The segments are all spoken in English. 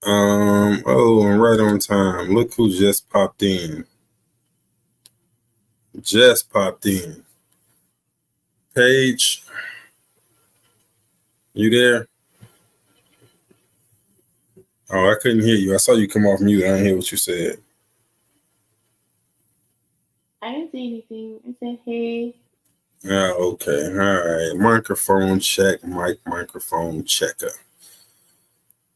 Oh, I'm right on time. Look who just popped in. Just popped in. Paige, you there? Oh, I couldn't hear you. I saw you come off mute. I didn't hear what you said. I didn't say anything. I said, hey. Ah, okay. All right. Microphone check. Microphone checker.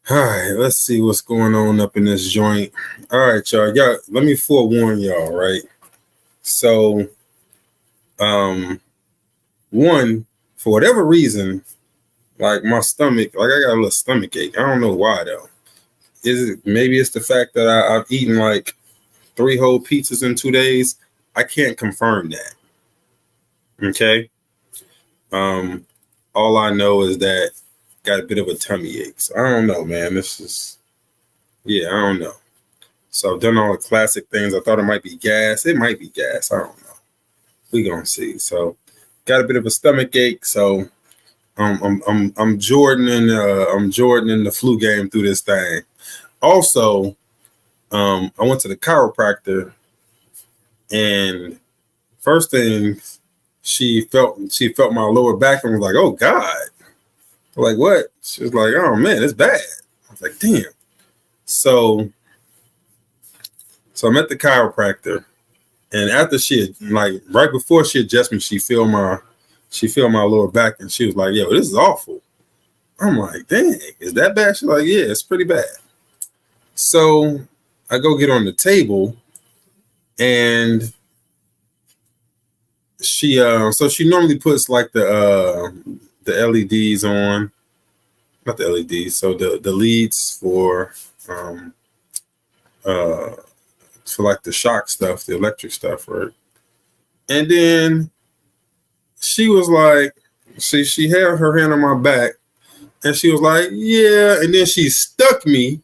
All right. Let's see what's going on up in this joint. All right, y'all. Let me forewarn y'all, right? So, um, one, for whatever reason, like my stomach, like I got a little stomach ache. I don't know why though. Is it maybe it's the fact that I've eaten like 3 whole pizzas in 2 days? I can't confirm that. Okay. Um, all I know is that got a bit of a tummy ache. So I don't know, man. This is I don't know. So I've done all the classic things. I thought it might be gas. It might be gas. I don't know. We gonna see. So got a bit of a stomach ache. So I'm Jordan and I'm Jordan in the flu game through this thing. Also, I went to the chiropractor, and first thing she felt my lower back and was like, "Oh God!" I'm like, what? She was like, "Oh man, it's bad." I was like, "Damn." So I'm at the chiropractor, and after she had, like right before she adjusted me, she felt my lower back, and she was like, "Yo, this is awful." I'm like, "Dang, is that bad?" She's like, "Yeah, it's pretty bad." So I go get on the table, and she normally puts like the LEDs on, not the LEDs, so the leads um uh for like the shock stuff, the electric stuff, right? And then she was like, she had her hand on my back, and she was like, "Yeah," and then she stuck me,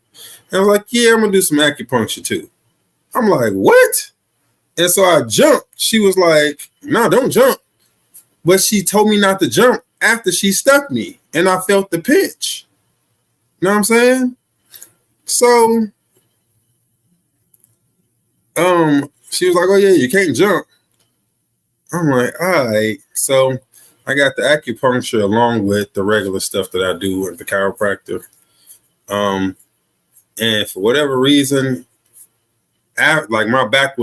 and I was like, "Yeah, I'm gonna do some acupuncture too." I'm like, "What?" And so I jumped. She was like, "No, don't jump." But she told me not to jump after she stuck me, and I felt the pinch. You know what I'm saying? So, she was like, "Oh yeah, you can't jump." I'm like, "All right." So I got the acupuncture along with the regular stuff that I do at the chiropractor. Um, and for whatever reason, like my back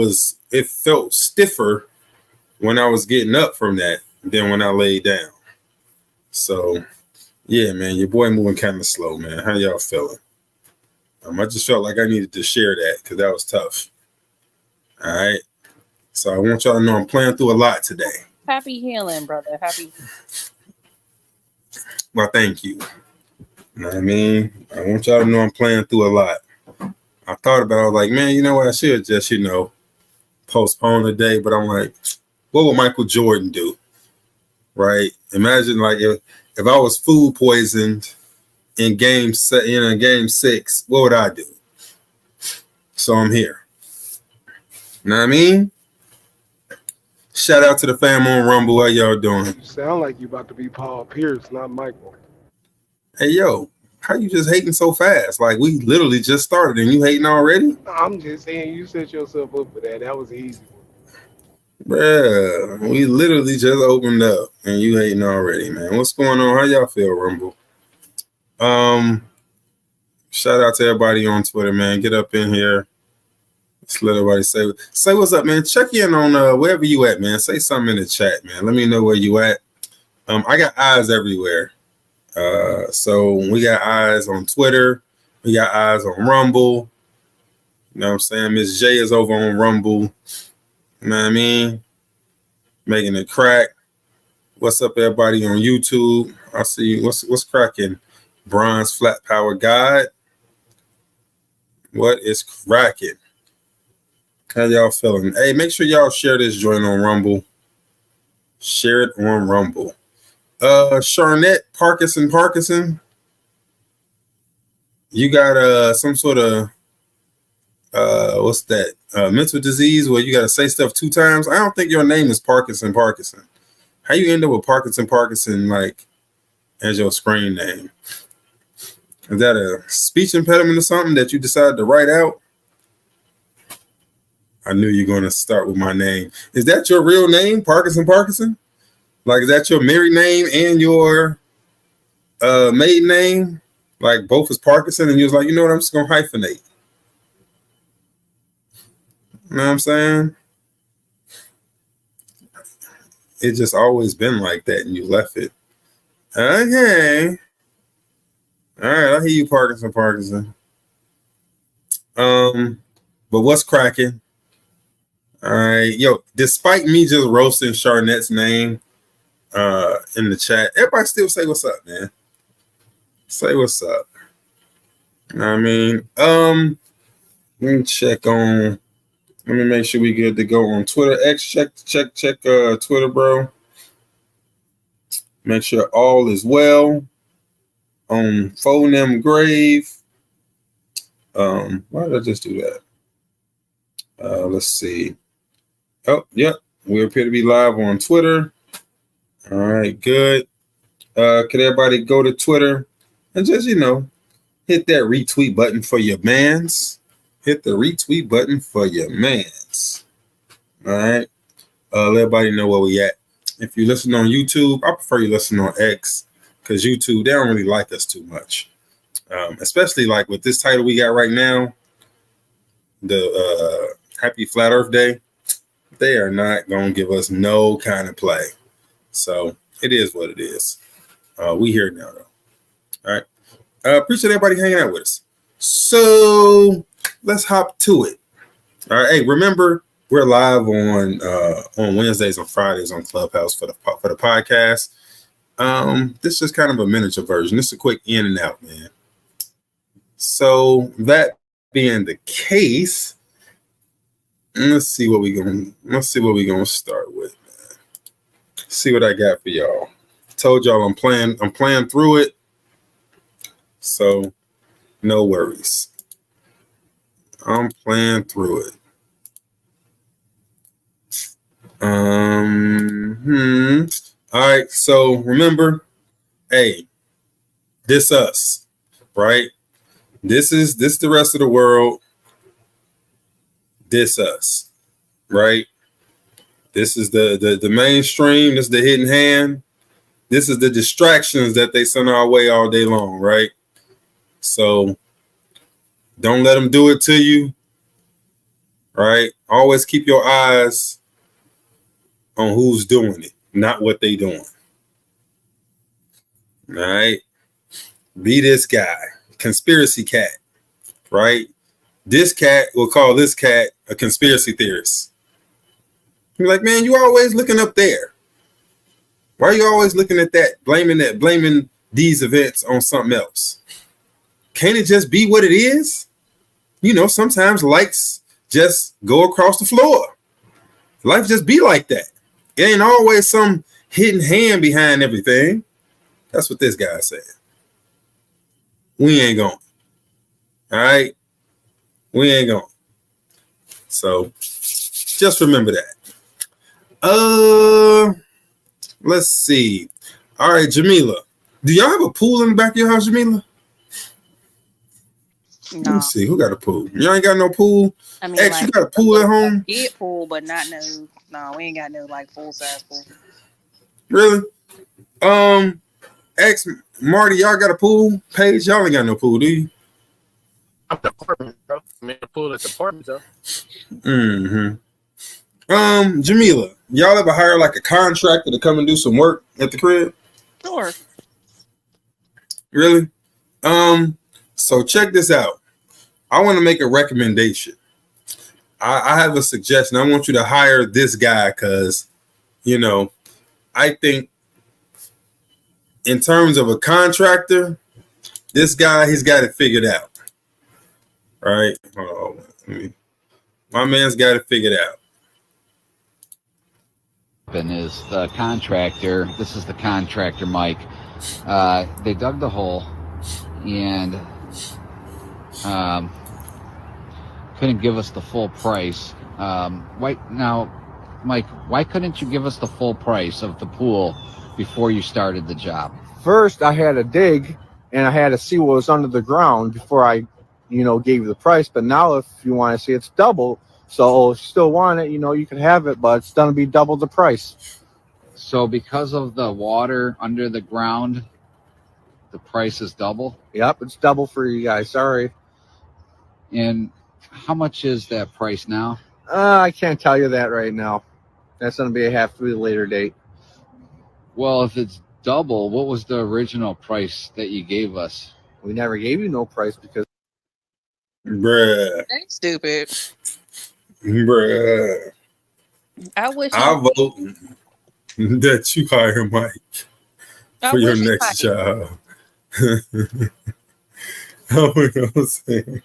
it felt stiffer when I was getting up from that than when I laid down. So yeah, man, your boy moving kind of slow, man. How y'all feeling? I just felt like I needed to share that because that was tough. All right. So I want y'all to know I'm playing through a lot today. Happy healing, brother. Happy. Well, thank you. You know what I mean? I want y'all to know I'm playing through a lot. I thought about it, I was like, man, you know what? I should just, postpone the day. But I'm like, what would Michael Jordan do? Right? Imagine like if I was food poisoned in game 6, what would I do? So I'm here. You know what I mean? Shout out to the fam on Rumble. How y'all doing? You sound like you about to be Paul Pierce, not Michael. Hey, yo, how you just hating so fast? Like, we literally just started and you hating already? I'm just saying you set yourself up for that. That was easy. Bruh, we literally just opened up and you hating already, man. What's going on? How y'all feel, Rumble? Shout out to everybody on Twitter, man. Get up in here. Let's let everybody say what's up, man. Check in on wherever you at, man. Say something in the chat, man. Let me know where you at. I got eyes everywhere. So we got eyes on Twitter. We got eyes on Rumble. You know what I'm saying? Miss J is over on Rumble. You know what I mean? Making it crack. What's up, everybody on YouTube? I see what's cracking. Bronze Flat Power God. What is cracking? How y'all feeling? Hey, make sure y'all share this joint on Rumble. Share it on Rumble. Charnette Parkinson. You got some sort of what's that? Mental disease where you gotta say stuff 2 times. I don't think your name is Parkinson. How you end up with Parkinson like as your screen name? Is that a speech impediment or something that you decided to write out? I knew you were going to start with my name. Is that your real name, Parkinson? Like, is that your married name and your maiden name? Like, both is Parkinson, and you was like, you know what, I'm just going to hyphenate. You know what I'm saying? It just always been like that, and you left it. Okay. All right, I hear you, Parkinson. But what's cracking? All right, yo, despite me just roasting Charnette's name in the chat, everybody still say what's up, man. Say what's up. You know what I mean? Let me check on. Let me make sure we good to go on Twitter. X, check Twitter, bro. Make sure all is well. On Phonem Grave. Why did I just do that? Let's see. Oh, yep. We appear to be live on Twitter. All right, good. Could everybody go to Twitter and just, hit that retweet button for your mans. Hit the retweet button for your mans. All right. Let everybody know where we at. If you listen on YouTube, I prefer you listen on X, because YouTube, they don't really like us too much. Especially like with this title we got right now, the Happy Flat Earth Day. They are not going to give us no kind of play. So it is what it is. We here now, though. All right. Appreciate everybody hanging out with us. So let's hop to it. All right. Hey, remember, we're live on Wednesdays and Fridays on Clubhouse for the podcast. This is kind of a miniature version. This is a quick in and out, man. So that being the case, let's see what we're gonna start with, man. See what I got for y'all. Told y'all I'm playing through it. So no worries. I'm playing through it. All right, so remember, hey, this us, right? This the rest of the world. This us, right? This is the mainstream. This is the hidden hand. This is the distractions that they send our way all day long, right? So don't let them do it to you, right? Always keep your eyes on who's doing it, not what they doing. All right? Be this guy, conspiracy cat, right? This cat will call this cat a conspiracy theorist. You're like, man, you always looking up there. Why are you always looking at that, blaming these events on something else? Can't it just be what it is? Sometimes lights just go across the floor. Life just be like that. It ain't always some hidden hand behind everything. That's what this guy said. We ain't going. All right? We ain't going. So just remember that. Let's see. All right, Jamila. Do y'all have a pool in the back of your house, Jamila? No. Let me see. Who got a pool? Y'all ain't got no pool? I mean, X, you got a pool at home? Kid pool, but not no, we ain't got no like full size pool. Really? X, Marty, y'all got a pool? Paige, y'all ain't got no pool, do you? I'm the apartment, bro. I'm in the pool at the apartment, though. Jamila, y'all ever hire like a contractor to come and do some work at the crib? Sure. Really? So check this out. I want to make a recommendation. I have a suggestion. I want you to hire this guy because, I think in terms of a contractor, this guy, he's got it figured out. Right? Hold on. My man's got it figured out. Is the contractor. This is the contractor, Mike. They dug the hole and couldn't give us the full price. Mike, why couldn't you give us the full price of the pool before you started the job? First, I had to dig and I had to see what was under the ground before I, gave you the price. But now, if you want to see, it's double. So if you still want it, you can have it, but it's gonna be double the price. So because of the water under the ground, the price is double. Yep, it's double for you guys. Sorry. And how much is that price now? I can't tell you that right now. That's gonna be a later date. Well, if it's double, what was the original price that you gave us? We never gave you no price because. Bruh. They stupid. Bruh. I wish. I vote that you hire Mike I for your wish he next might. job. I'm saying.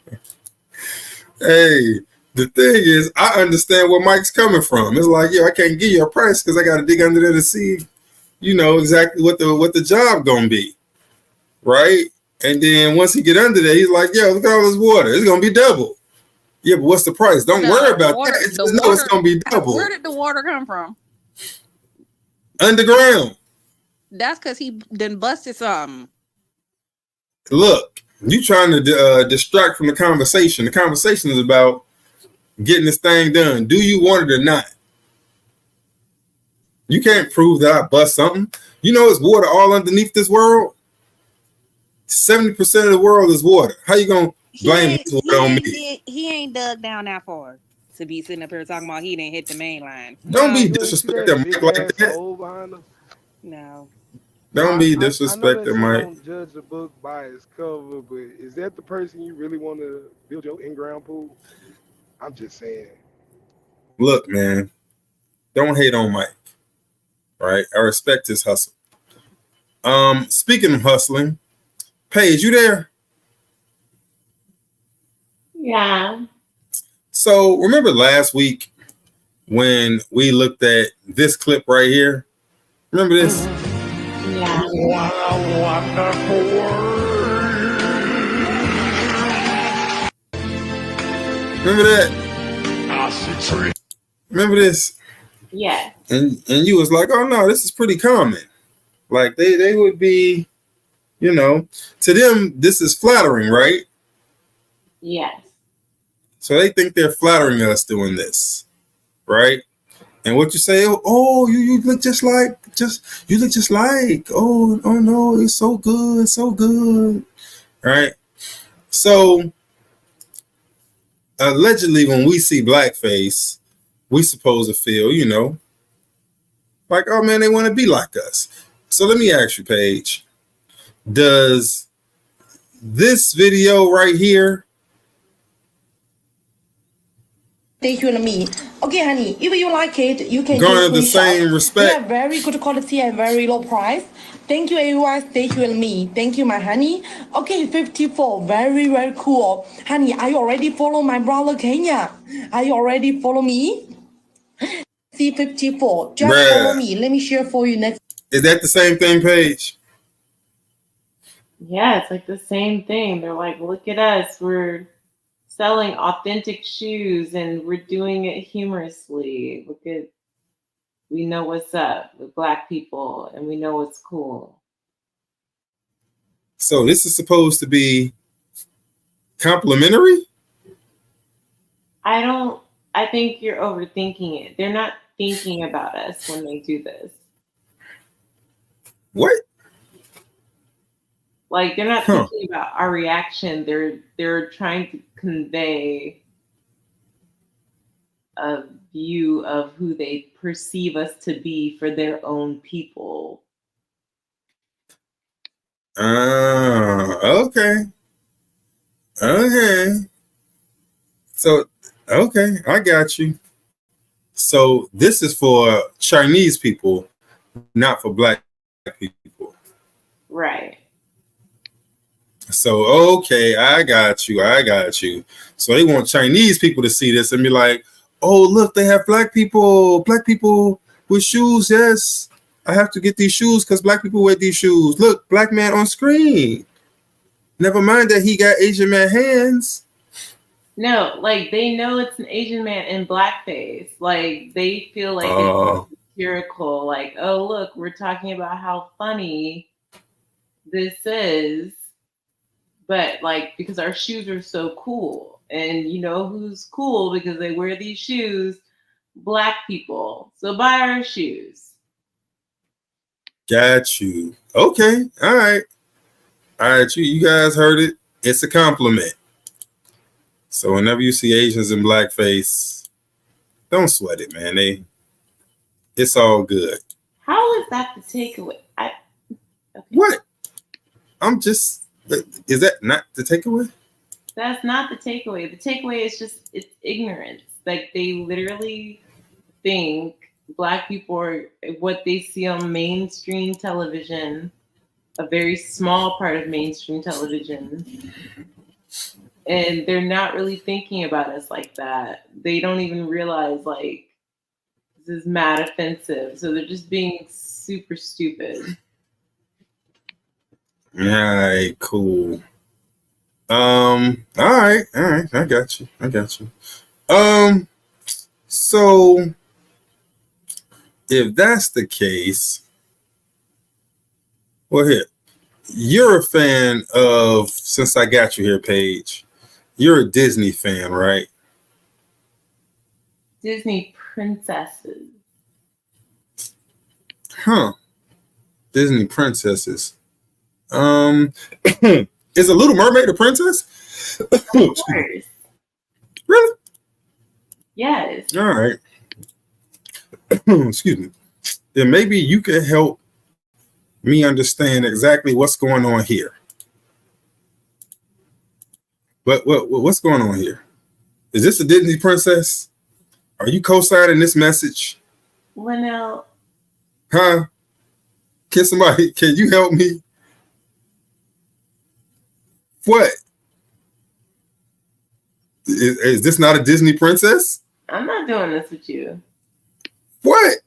Hey, the thing is, I understand where Mike's coming from. It's like, I can't give you a price because I got to dig under there to see, exactly what the job gonna be, right? And then once he get under there, he's like, look at all this water. It's gonna be double. Yeah, but what's the price? Don't worry about that. Just know it's gonna be double. Where did the water come from? Underground. That's because he done busted something. Look, you trying to distract from the conversation. The conversation is about getting this thing done. Do you want it or not? You can't prove that I bust something. It's water all underneath this world. 70% of the world is water. How you gonna blame this water on me? He ain't dug down that far to be sitting up here talking about he didn't hit the main line. Don't be disrespecting Mike like that. No. Don't be I know disrespecting that Mike. don't judge the book by its cover, but is that the person you really want to build your in-ground pool? I'm just saying. Look, man, don't hate on Mike. Right? I respect his hustle. Speaking of hustling, Paige, you there? Yeah. So remember last week when we looked at this clip right here? Remember this? Yeah. Remember that? Remember this? Yeah. And you was like, oh no, this is pretty common. Like they would be, to them, this is flattering, right? Yes. So they think they're flattering us doing this, right? And what you say, oh, you look just like, oh no, it's so good, right? So allegedly, when we see blackface, we supposed to feel, like, oh man, they want to be like us. So let me ask you, Paige, does this video right here you and me. Okay, honey, if you like it, you can garner the same respect? They are very good quality and very low price. Thank you, everyone. Stay tuned with me. Thank you, my honey. Okay, 54. Very, very cool. Honey, are you already follow my brother Kenya? Are you already follow me? See 54. Just follow me. Let me share for you next. Is that the same thing, Paige? Yeah, it's like the same thing. They're like, look at us. We're selling authentic shoes and we're doing it humorously. We know what's up with Black people and we know what's cool. So this is supposed to be complimentary? I think you're overthinking it. They're not thinking about us when they do this. What? Like they're not thinking about our reaction. They're trying to convey a view of who they perceive us to be for their own people. Okay. So, okay, I got you. So this is for Chinese people, not for Black people. Right. So, okay, I got you. So they want Chinese people to see this and be like, oh, look, they have black people with shoes. Yes, I have to get these shoes because Black people wear these shoes. Look, Black man on screen. Never mind that he got Asian man hands. No, like they know it's an Asian man in blackface. Like they feel like it's satirical. Like, oh, look, we're talking about how funny this is. but like because our shoes are so cool, and you know who's cool because they wear these shoes? Black people. So buy our shoes. Got you. Okay. All right. All right. You guys heard it. It's a compliment. So whenever you see Asians in blackface, don't sweat it, man. It's all good. How is that the takeaway? Okay. What? Is that not the takeaway? That's not the takeaway. The takeaway is just it's ignorance. Like they literally think Black people are what they see on mainstream television, a very small part of mainstream television. And they're not really thinking about us like that. They don't even realize like this is mad offensive. So they're just being super stupid. All right, cool. All right. I got you. So if that's the case, well, here, you're a fan of, since I got you here, Paige, you're a Disney fan, right? Disney princesses. Huh. Disney princesses. Is a Little Mermaid a princess? Of course. Really? Yes. All right. Excuse me. Then maybe you can help me understand exactly what's going on here. What's going on here? Is this a Disney princess? Are you co-signing this message? Linnell. Huh? Can you help me? What? Is this not a Disney princess? I'm not doing this with you. What?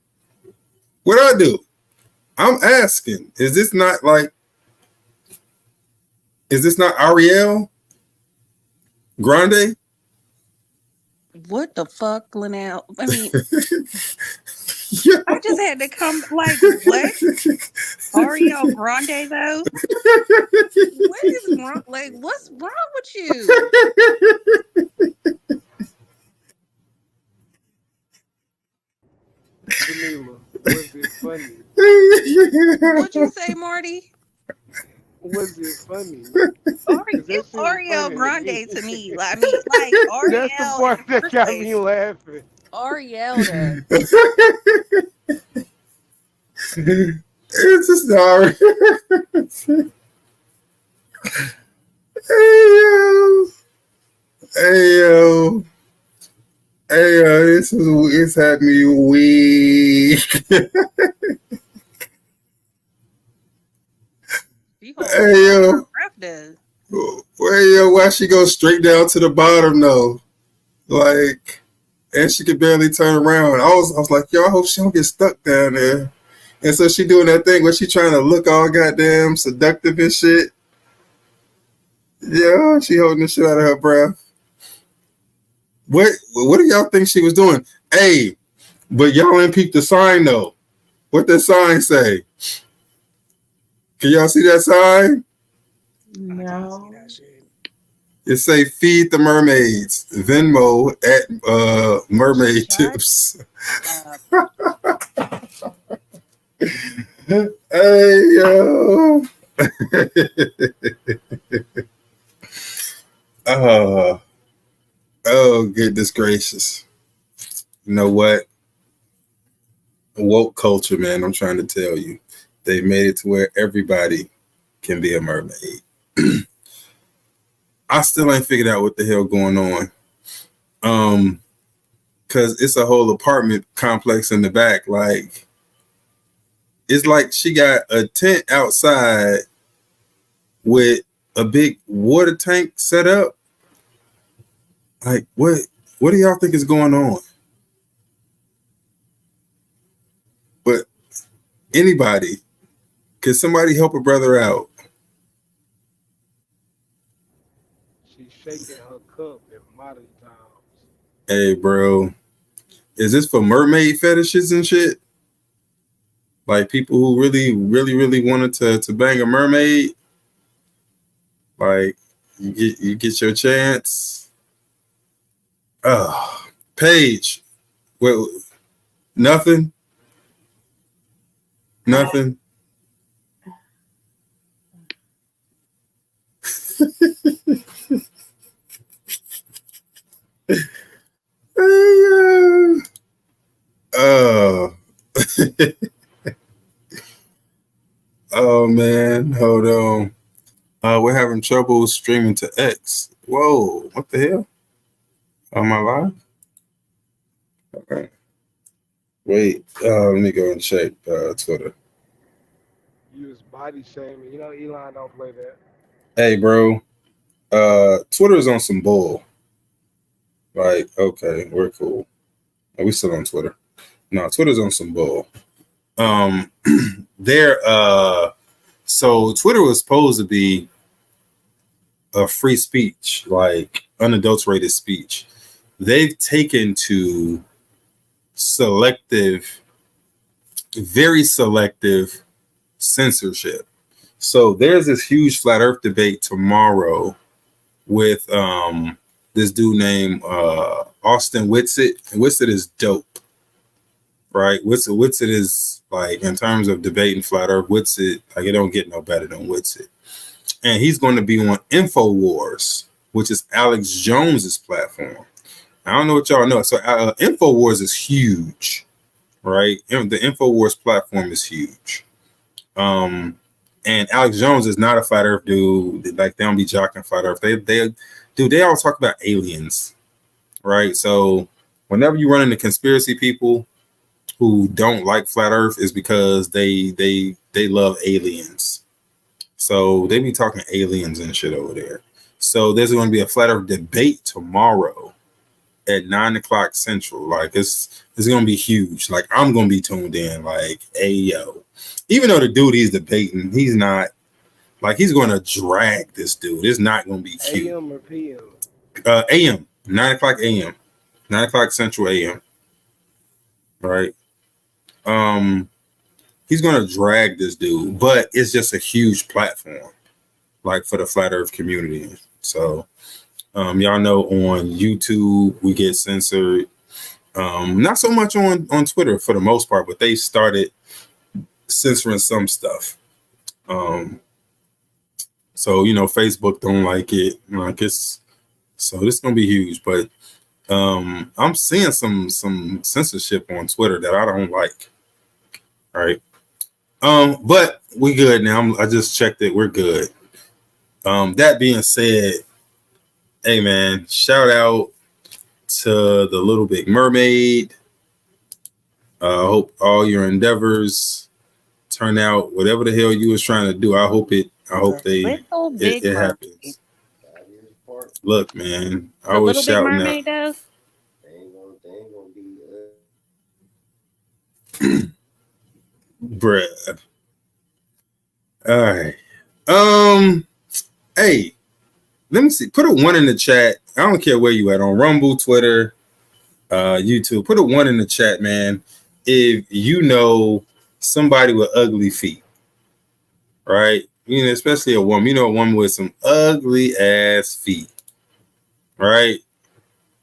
What'd I do? I'm asking. Is this not Ariel Grande? What the fuck, Linnell? I mean, Yeah. I just had to come. Like, what? Ariel Grande though? What is wrong? Like, what's wrong with you? Vanilla, was it funny? What'd you say, Marty? Was it funny? It's Ariel Grande to me. I mean, like Ariel. That's the part that got me laughing. Ariel. Though. It's a story. Hey yo, it's had me weak. Hey yo, why she go straight down to the bottom though? Like, and she could barely turn around. I was like, yo, I hope she don't get stuck down there. And so she doing that thing where she trying to look all goddamn seductive and shit. Yeah, she holding the shit out of her breath. What do y'all think she was doing? Hey, but y'all ain't peeped the sign though. What that sign say? Can y'all see that sign? No. It say feed the mermaids. Venmo at mermaid tips. Hey yo. Oh goodness gracious. You know what? Woke culture, man, I'm trying to tell you. They made it to where everybody can be a mermaid. I still ain't figured out what the hell going on. Cause it's a whole apartment complex in the back. Like, it's like she got a tent outside with a big water tank set up. Like, what do y'all think is going on? But anybody, can somebody help a brother out? She's shaking her cup in modern times. Hey, bro, is this for mermaid fetishes and shit? Like people who really wanted to bang a mermaid? Like, You get your chance. Oh, Paige. Well, nothing. Nothing. Oh. Oh man, hold on. We're having trouble streaming to X. Whoa, what the hell? Am I live? Okay. Wait, let me go and check Twitter. Use body shaming. You know, Elon don't play that. Hey, bro. Twitter is on some bull. Like, okay, we're cool. Are we still on Twitter? No, Twitter's on some bull. There. So Twitter was supposed to be a free speech, like unadulterated speech. They've taken to selective, very selective censorship. So there's this huge flat earth debate tomorrow with this dude named Austin Whitsitt. And Whitsitt is dope, right? Whitsitt is like, in terms of debating flat earth, Whitsitt, like, it don't get no better than Whitsitt. And he's going to be on InfoWars, which is Alex Jones's platform. I don't know what y'all know. So InfoWars is huge, right? The InfoWars platform is huge. And Alex Jones is not a flat earth dude. Like, they don't be jocking flat earth. They all talk about aliens, right? So whenever you run into conspiracy people who don't like flat earth, is because they love aliens. So they be talking aliens and shit over there. So there's going to be a flat earth debate tomorrow at 9:00 Central. Like, it's going to be huge. Like, I'm going to be tuned in. Like, hey, yo. Even though the dude he's debating, he's not, like, he's going to drag this dude. It's not going to be cute. AM or PM? AM. 9:00 AM. 9:00 Central AM. Right? He's going to drag this dude, but it's just a huge platform, like, for the flat earth community. So, y'all know on YouTube, we get censored. Not so much on Twitter for the most part, but they started censoring some stuff. So, you know, Facebook don't like it. Like, so this is going to be huge, but I'm seeing some censorship on Twitter that I don't like. All right. But we good now. I just checked it. We're good. That being said, hey man, shout out to the Little Big Mermaid. I hope all your endeavors turn out whatever the hell you was trying to do. I hope it happens. Look, man, I was shouting out. Though? Bruh. All right. Hey, let me see. Put a 1 in the chat. I don't care where you at, on Rumble, Twitter, YouTube. Put a 1 in the chat, man, if you know somebody with ugly feet. Right? You know, especially a woman. You know, a woman with some ugly ass feet. Right?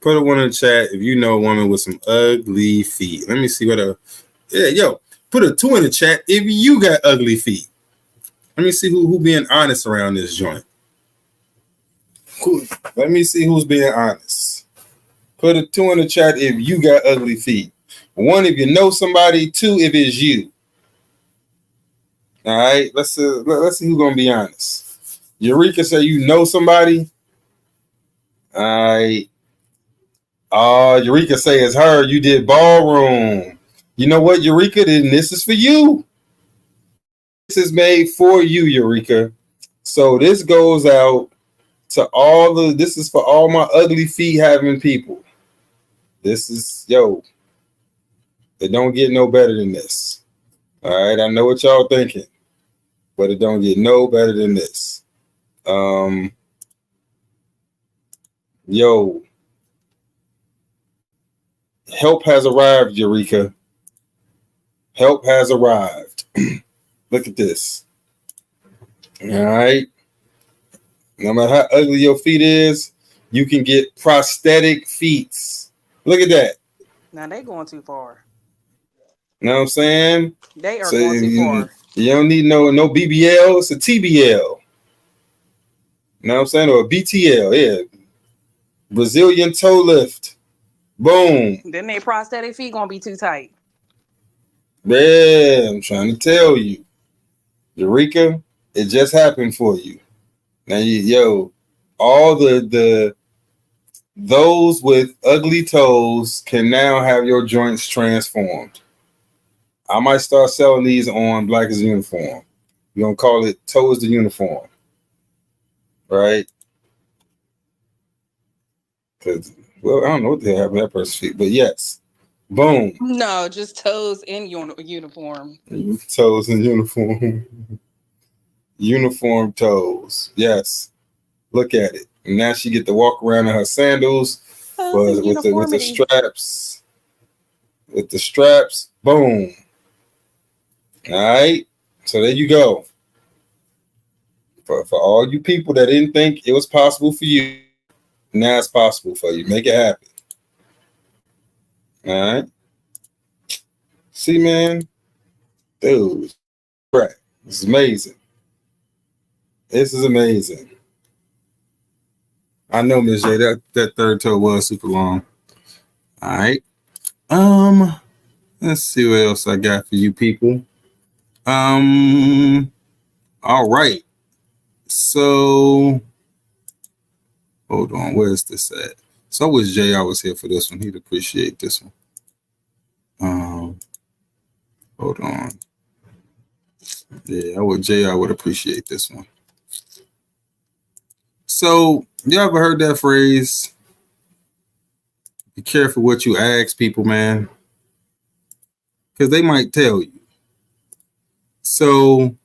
Put a 1 in the chat if you know a woman with some ugly feet. Let me see what put a 2 in the chat if you got ugly feet. Let me see who being honest around this joint. Let me see who's being honest. Put a 2 in the chat if you got ugly feet. 1 if you know somebody. 2 if it's you. All right, let's see who's gonna be honest. Eureka say you know somebody. All right. Eureka say it's her. You did ballroom. You know what, Eureka? Then this is for you. This is made for you, Eureka. So this goes out to this is for all my ugly feet having people. This is, it don't get no better than this. All right, I know what y'all thinking, but it don't get no better than this. Help has arrived, Eureka. Help has arrived. Look at this. All right. No matter how ugly your feet is, you can get prosthetic feet. Look at that. Now they going too far. You know what I'm saying? They are So going too far. you don't need no BBL. It's a TBL. You know what I'm saying? Or a BTL. Yeah. Brazilian toe lift. Boom. Then they prosthetic feet gonna be too tight. Yeah, I'm trying to tell you. Eureka, it just happened for you. Now all those with ugly toes can now have your joints transformed. I might start selling these on Black is Uniform. We're gonna call it Toe is the Uniform. Right? Because I don't know what the hell happened to that person's feet, but yes. Boom. No, just toes in uniform. Toes in uniform. Uniform toes. Yes. Look at it. And now she get to walk around in her sandals with the straps. With the straps. Boom. All right. So there you go. For all you people that didn't think it was possible for you, now it's possible for you. Make it happen. All right. See, man. Dude. Right. This is amazing. This is amazing. I know, Ms. J, that third toe was super long. All right. Let's see what else I got for you people. All right. So hold on, where's this at? So I wish Jay I was here for this one. He'd appreciate this one. Hold on. Yeah, I would appreciate this one. So you ever heard that phrase? Be careful what you ask people, man. Because they might tell you. So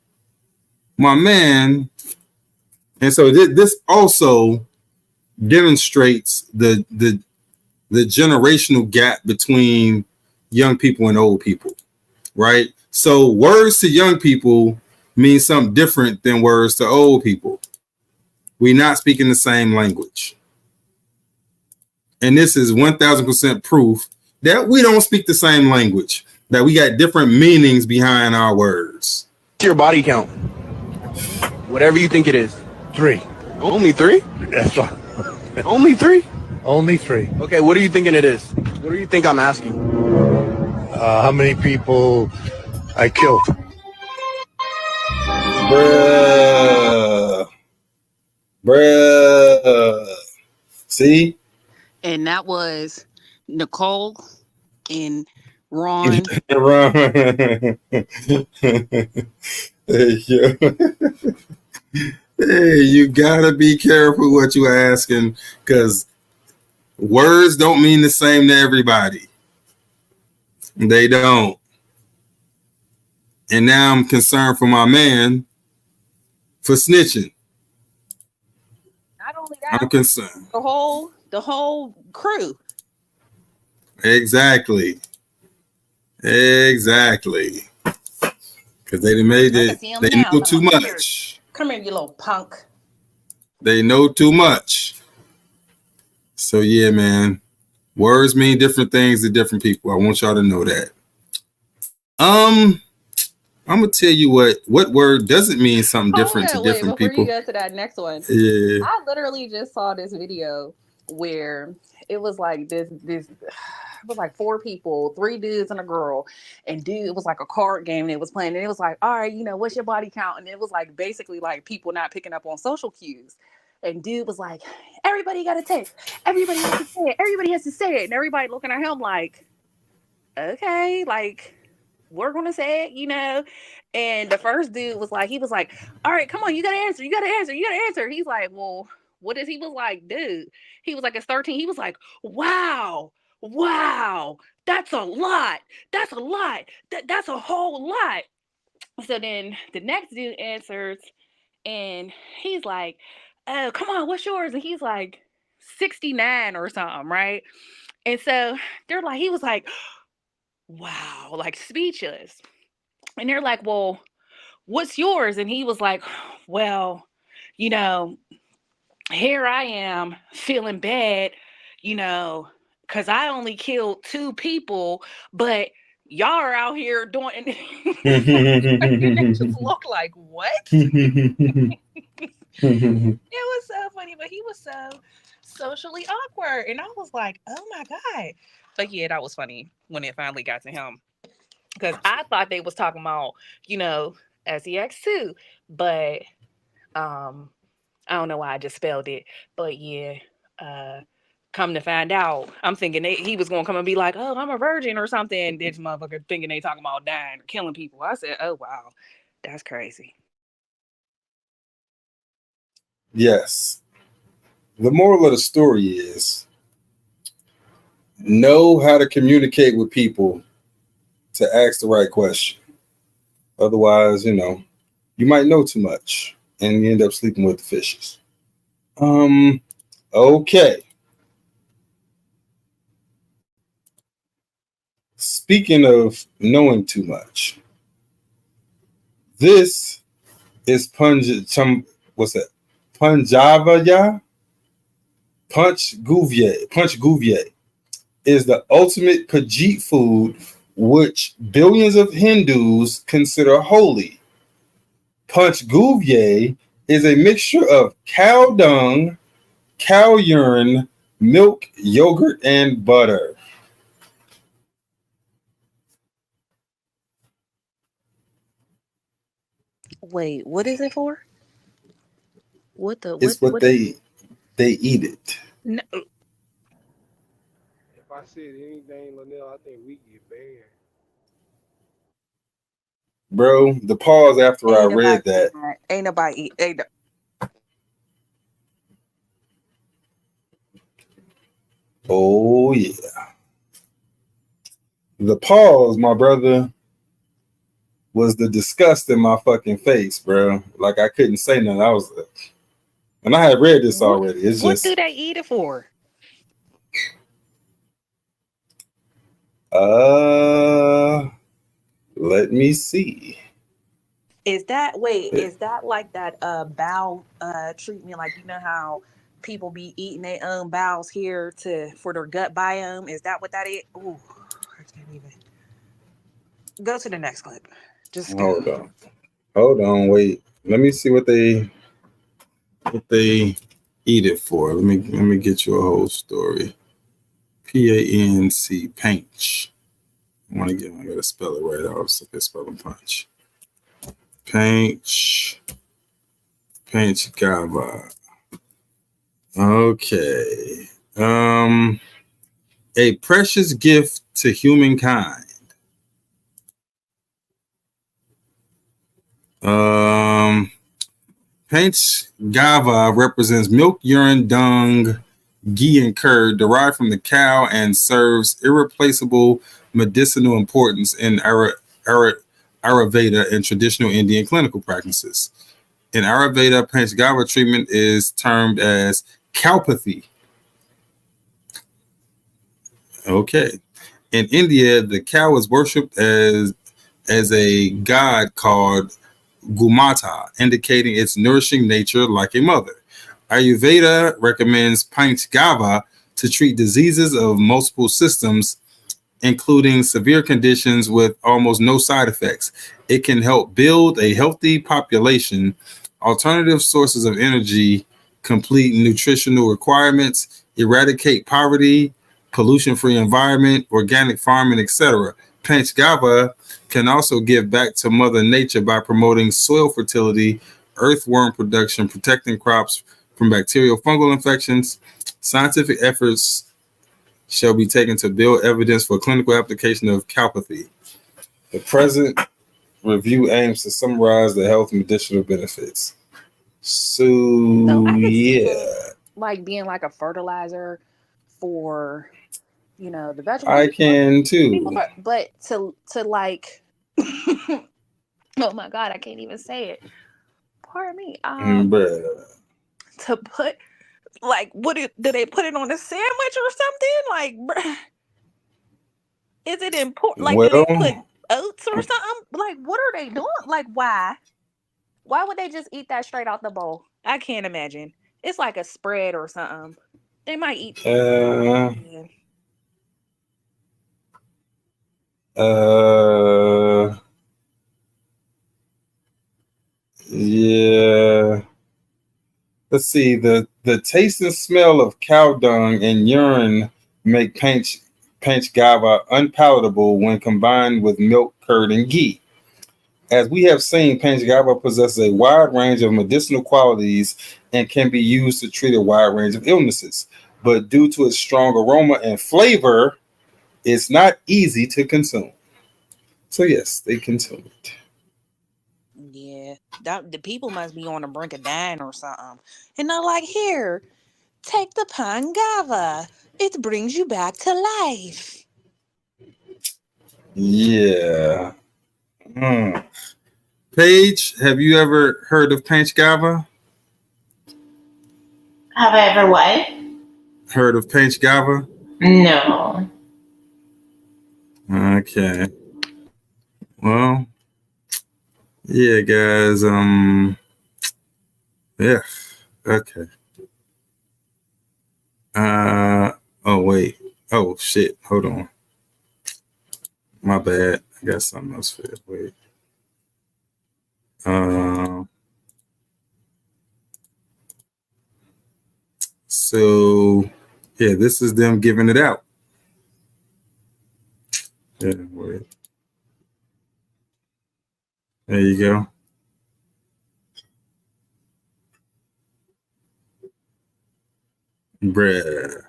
my man, and so this also demonstrates the generational gap between young people and old people, right? So words to young people mean something different than words to old people. We're not speaking the same language. And this is 1000% proof that we don't speak the same language, that we got different meanings behind our words. What's your body count? Whatever you think it is. 3. Only 3? That's all. Only 3? Only 3. Okay, what are you thinking it is? What do you think I'm asking? How many people I killed? Bruh. See? And that was Nicole and Ron. Hey, yo. Hey, you gotta be careful what you asking, because words don't mean the same to everybody. They don't. And now I'm concerned for my man for snitching. Not only that, I'm concerned. the whole crew. Exactly. Because they made it. They know too much. Come here, you little punk. They know too much. So yeah, man. Words mean different things to different people. I want y'all to know that. I'm gonna tell you what word doesn't mean something different to different people. Before you go to that next one, yeah. I literally just saw this video where it was like this it was like 4 people, 3 dudes and a girl, and it was like a card game they was playing, and it was like, all right, what's your body count? And it was like basically like people not picking up on social cues. And dude was like, everybody got a text. Everybody has to say it. Everybody has to say it. And everybody looking at him like, okay, like, we're going to say it, And the first dude was like, all right, come on, you got to answer. You got to answer. You got to answer. He's like, well, what is he was like, dude? He was like, it's 13. He was like, wow, that's a lot. That's a lot. That's a whole lot. So then the next dude answers, and he's like, oh, come on, what's yours? And he's like 69 or something, right? And so they're like, he was like, wow, like speechless. And they're like, well, what's yours? And he was like, well, here I am feeling bad, because I only killed 2 people, but y'all are out here doing. It just looked like what? It was so funny, but he was so socially awkward, and I was like, "Oh my god!" But yeah, that was funny when it finally got to him because I thought they was talking about SEX2, but I don't know why I just spelled it, but yeah. Come to find out, I'm thinking he was gonna come and be like, "Oh, I'm a virgin" or something. This motherfucker thinking they talking about dying or killing people. I said, "Oh wow, that's crazy." Yes. The moral of the story is know how to communicate with people to ask the right question. Otherwise, you might know too much and you end up sleeping with the fishes. Okay. Speaking of knowing too much, this is what's that? Punjavaya? Punch Gouvier is the ultimate Pajit food which billions of Hindus consider holy. Punch Gouvier is a mixture of cow dung, cow urine, milk, yogurt, and butter. Wait, what is it for? What the It's what what? they eat it. No, If I said anything, Linnell, I think we get banned. Bro, the pause after I ain't nobody read that. eating that. Ain't nobody eat. Ain't Oh yeah. The pause, my brother, was the disgust in my fucking face, bro. Like I couldn't say nothing. I was and I had read this what? already. It's What do just they eat it for? let me see. Is that Is that like that bowel treatment? Like how people be eating their own bowels here for their gut biome? Is that what that is? Ooh, I can't even. Go to the next clip. Just go. Hold on, wait. Let me see what they eat it for. Let me get you a whole story. PANC Painch. I gotta spell it right out so they spell punch. Painch Gava. Okay. A precious gift to humankind. Painch Gava represents milk, urine, dung, ghee, and curd derived from the cow and serves irreplaceable medicinal importance in Ayurveda and traditional Indian clinical practices. In Ayurveda, Panchgava treatment is termed as cowpathy. Okay. In India, the cow is worshipped as a god called Gumata, indicating its nourishing nature like a mother. Ayurveda recommends Panchgava to treat diseases of multiple systems, including severe conditions with almost no side effects. It can help build a healthy population, alternative sources of energy, complete nutritional requirements, eradicate poverty, pollution-free environment, organic farming, etc. Panchgava can also give back to Mother Nature by promoting soil fertility, earthworm production, protecting crops from bacterial fungal infections. Scientific efforts shall be taken to build evidence for clinical application of cowpathy. The present review aims to summarize the health and medicinal benefits. So I can see yeah, it like being like a fertilizer for the vegetables. I can too. But to like, oh my god, I can't even say it. Pardon me. Bruh. To put like, do they put it on a sandwich or something? Like, bruh, is it important? Like, do they put Well, oats or something? Like, what are they doing? Like, why? Why would they just eat that straight out the bowl? I can't imagine. It's like a spread or something. They might eat. Uh, Yeah. yeah. Let's see. The taste and smell of cow dung and urine make panch gava unpalatable when combined with milk, curd, and ghee. As we have seen, panch gava possesses a wide range of medicinal qualities and can be used to treat a wide range of illnesses. But due to its strong aroma and flavor, it's not easy to consume. So yes, they consume it. Yeah. The people must be on the brink of dying or something. And they're like, here, take the pangava. It brings you back to life. Yeah. Paige, have you ever heard of panch gava? Have I ever what? Heard of panch gava? No. Okay. Well, yeah, guys. Yeah. Okay. Oh wait. Oh shit. Hold on. My bad. I got something else for it. Wait. So yeah, this is them giving it out. Yeah, wait. There you go. Bruh.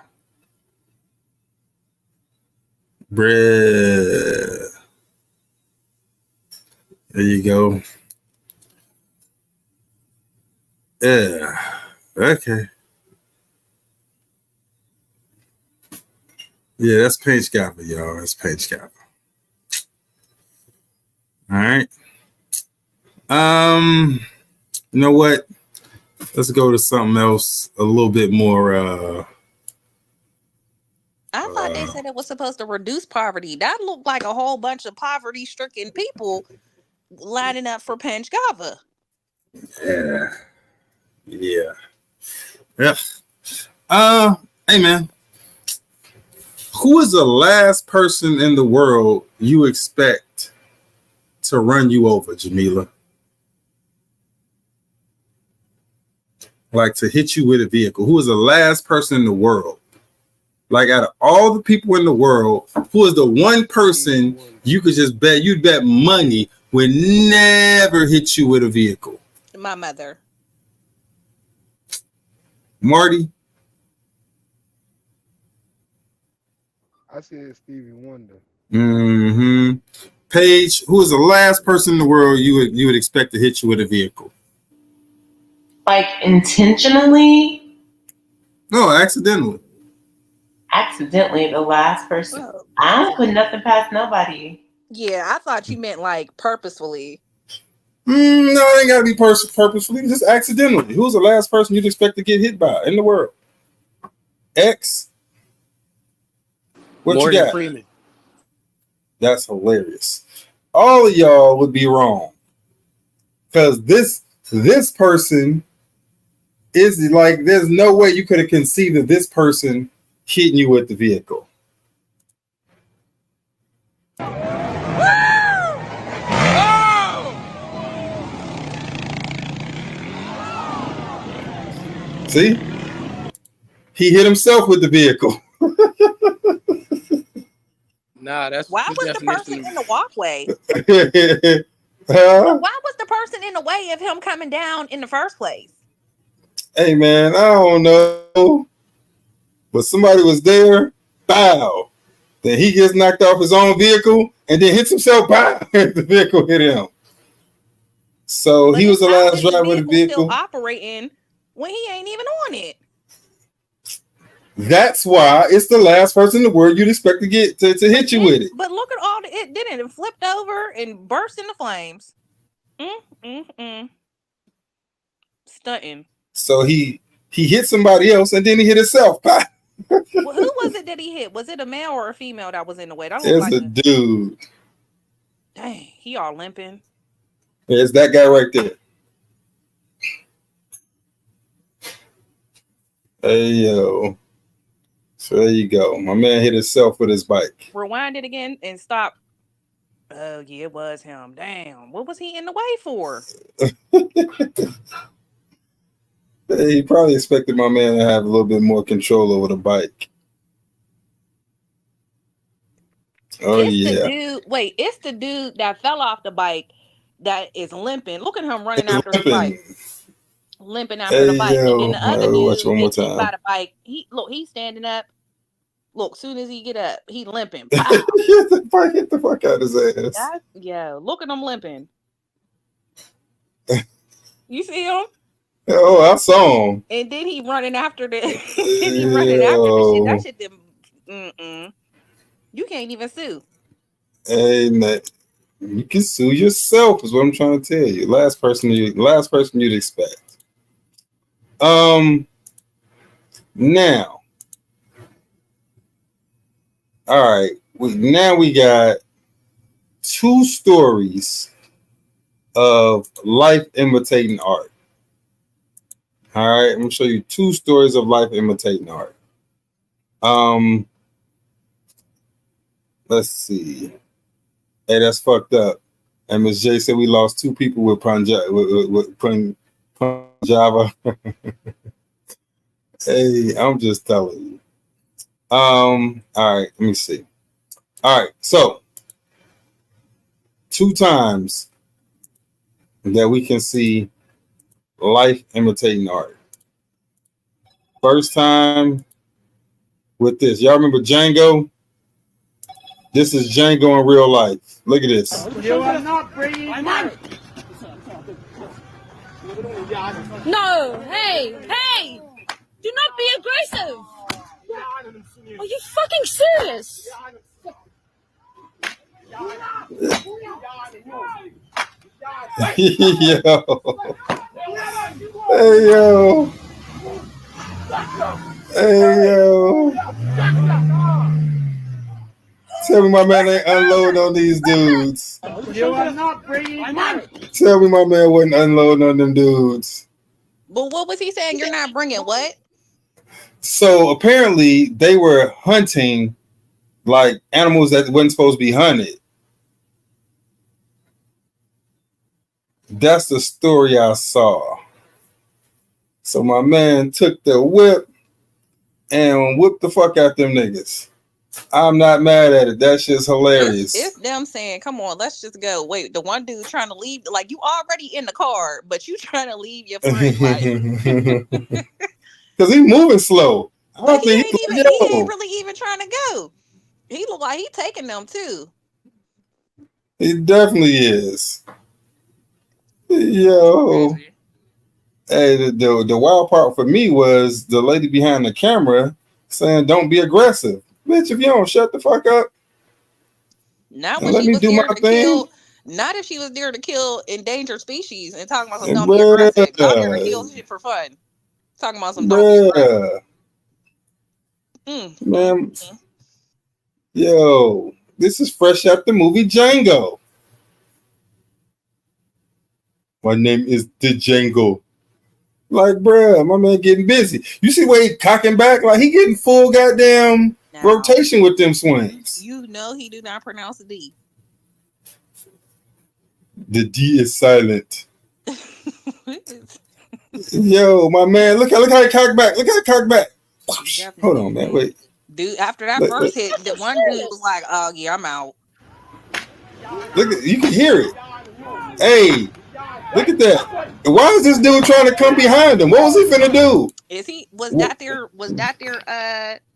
There you go. Yeah. Okay. Yeah, that's Page Gabba, y'all. That's Page Gabba. All right. You know what? Let's go to something else a little bit more I thought they said it was supposed to reduce poverty. That looked like a whole bunch of poverty-stricken people lining up for Panchgava. yeah. Yeah. Hey man. Who is the last person in the world you expect to run you over, Jamila? Like to hit you with a vehicle? Who is the last person in the world? Like out of all the people in the world, who is the one person you could just bet, you'd bet money would never hit you with a vehicle? My mother. Marty? I said Stevie Wonder. Mm-hmm. Paige, who is the last person in the world you would expect to hit you with a vehicle? Like intentionally? No, accidentally. Accidentally, the last person. Oh. I don't put nothing past nobody. Yeah, I thought you meant like purposefully. No, it ain't gotta be purposefully. Just accidentally. Who's the last person you'd expect to get hit by in the world? X. What Morgan you got? Freeman. That's hilarious. All of y'all would be wrong. Because this person is like, there's no way you could have conceived of this person hitting you with the vehicle. See? He hit himself with the vehicle. Nah, that's Why the was the person definition. in the walkway? Huh? Why was the person in the way of him coming down in the first place? Hey man, I don't know. But somebody was there. Bow. Then he gets knocked off his own vehicle and then hits himself. Bow. The vehicle hit him. So But he was the how last is the driver of the vehicle still vehicle. operating when he ain't even on it? That's why it's the last person in the world you'd expect to get to hit you with it. But look at all it didn't. It flipped over and burst into flames. Stunting. So he hit somebody else and then he hit himself. Well, who was it that he hit? Was it a male or a female that was in the way? That It's a dude. Dang, he all limping. There's that guy right there. Hey yo. So there you go. My man hit himself with his bike. Rewind it again and stop. Oh yeah, it was him. Damn, what was he in the way for? He probably expected my man to have a little bit more control over the bike. Oh It's yeah. the dude. Wait, it's the dude that fell off the bike that is limping. Look at him running He's after the bike, limping after Hey the bike. yo. And then the All other right, watch dude one more gets hit by time. the bike. He's standing up. Look, soon as he get up, he limping. The bike hit the fuck out of his ass. Yeah, look at him limping. You see him? Oh, I saw him. And then he running after the. Then he running after the shit. That shit didn't. You can't even sue. Hey man, you can sue yourself. Is what I'm trying to tell you. Last person you'd expect. Now. All right. Now we got 2 stories of life imitating art. All right, I'm gonna show you 2 stories of life imitating art. Let's see. Hey, that's fucked up. And Ms. J said we lost 2 people with Punjava. Hey, I'm just telling you. All right, let me see. All right, so 2 times that we can see life imitating art. First time with this. Y'all remember Django? This is Django in real life. Look at this. You are not bringing money. No, hey! Do not be aggressive! Are you fucking serious? Yo. Hey yo. Hey yo. Tell me my man ain't unloading on these dudes. You are not bringing money. Tell me my man wasn't unloading on them dudes. But what was he saying? You're not bringing what? So apparently they were hunting like animals that wasn't supposed to be hunted. That's the story I saw. So my man took the whip and whipped the fuck out them niggas. I'm not mad at it. That shit's hilarious. It's them saying, come on, let's just go. Wait, the one dude trying to leave, like you already in the car, but you trying to leave your friend. Like, because he's moving slow. I don't think he ain't really even trying to go. He look like he taking them too. He definitely is. Yo. Hey, the wild part for me was the lady behind the camera saying, don't be aggressive. Bitch, if you don't shut the fuck up. Not when she was there to kill. Not if she was there to kill endangered species and talking about some don't be aggressive. Y'all there to kill shit for fun. Talking about some don't be aggressive. Man. Yo, this is fresh out the movie Django. My name is Django. Like, bruh, my man getting busy. You see where he cocking back? Like, he getting full goddamn rotation with them swings. You know he do not pronounce the D. The D is silent. Yo, my man, look how he cocked back. Look how he cocked back. Hold on, man. Wait. Dude, after that first hit, the one dude was like, oh, yeah, I'm out. Look, you can hear it. Hey, look at that. Why is this dude trying to come behind him? What was he finna do? Was that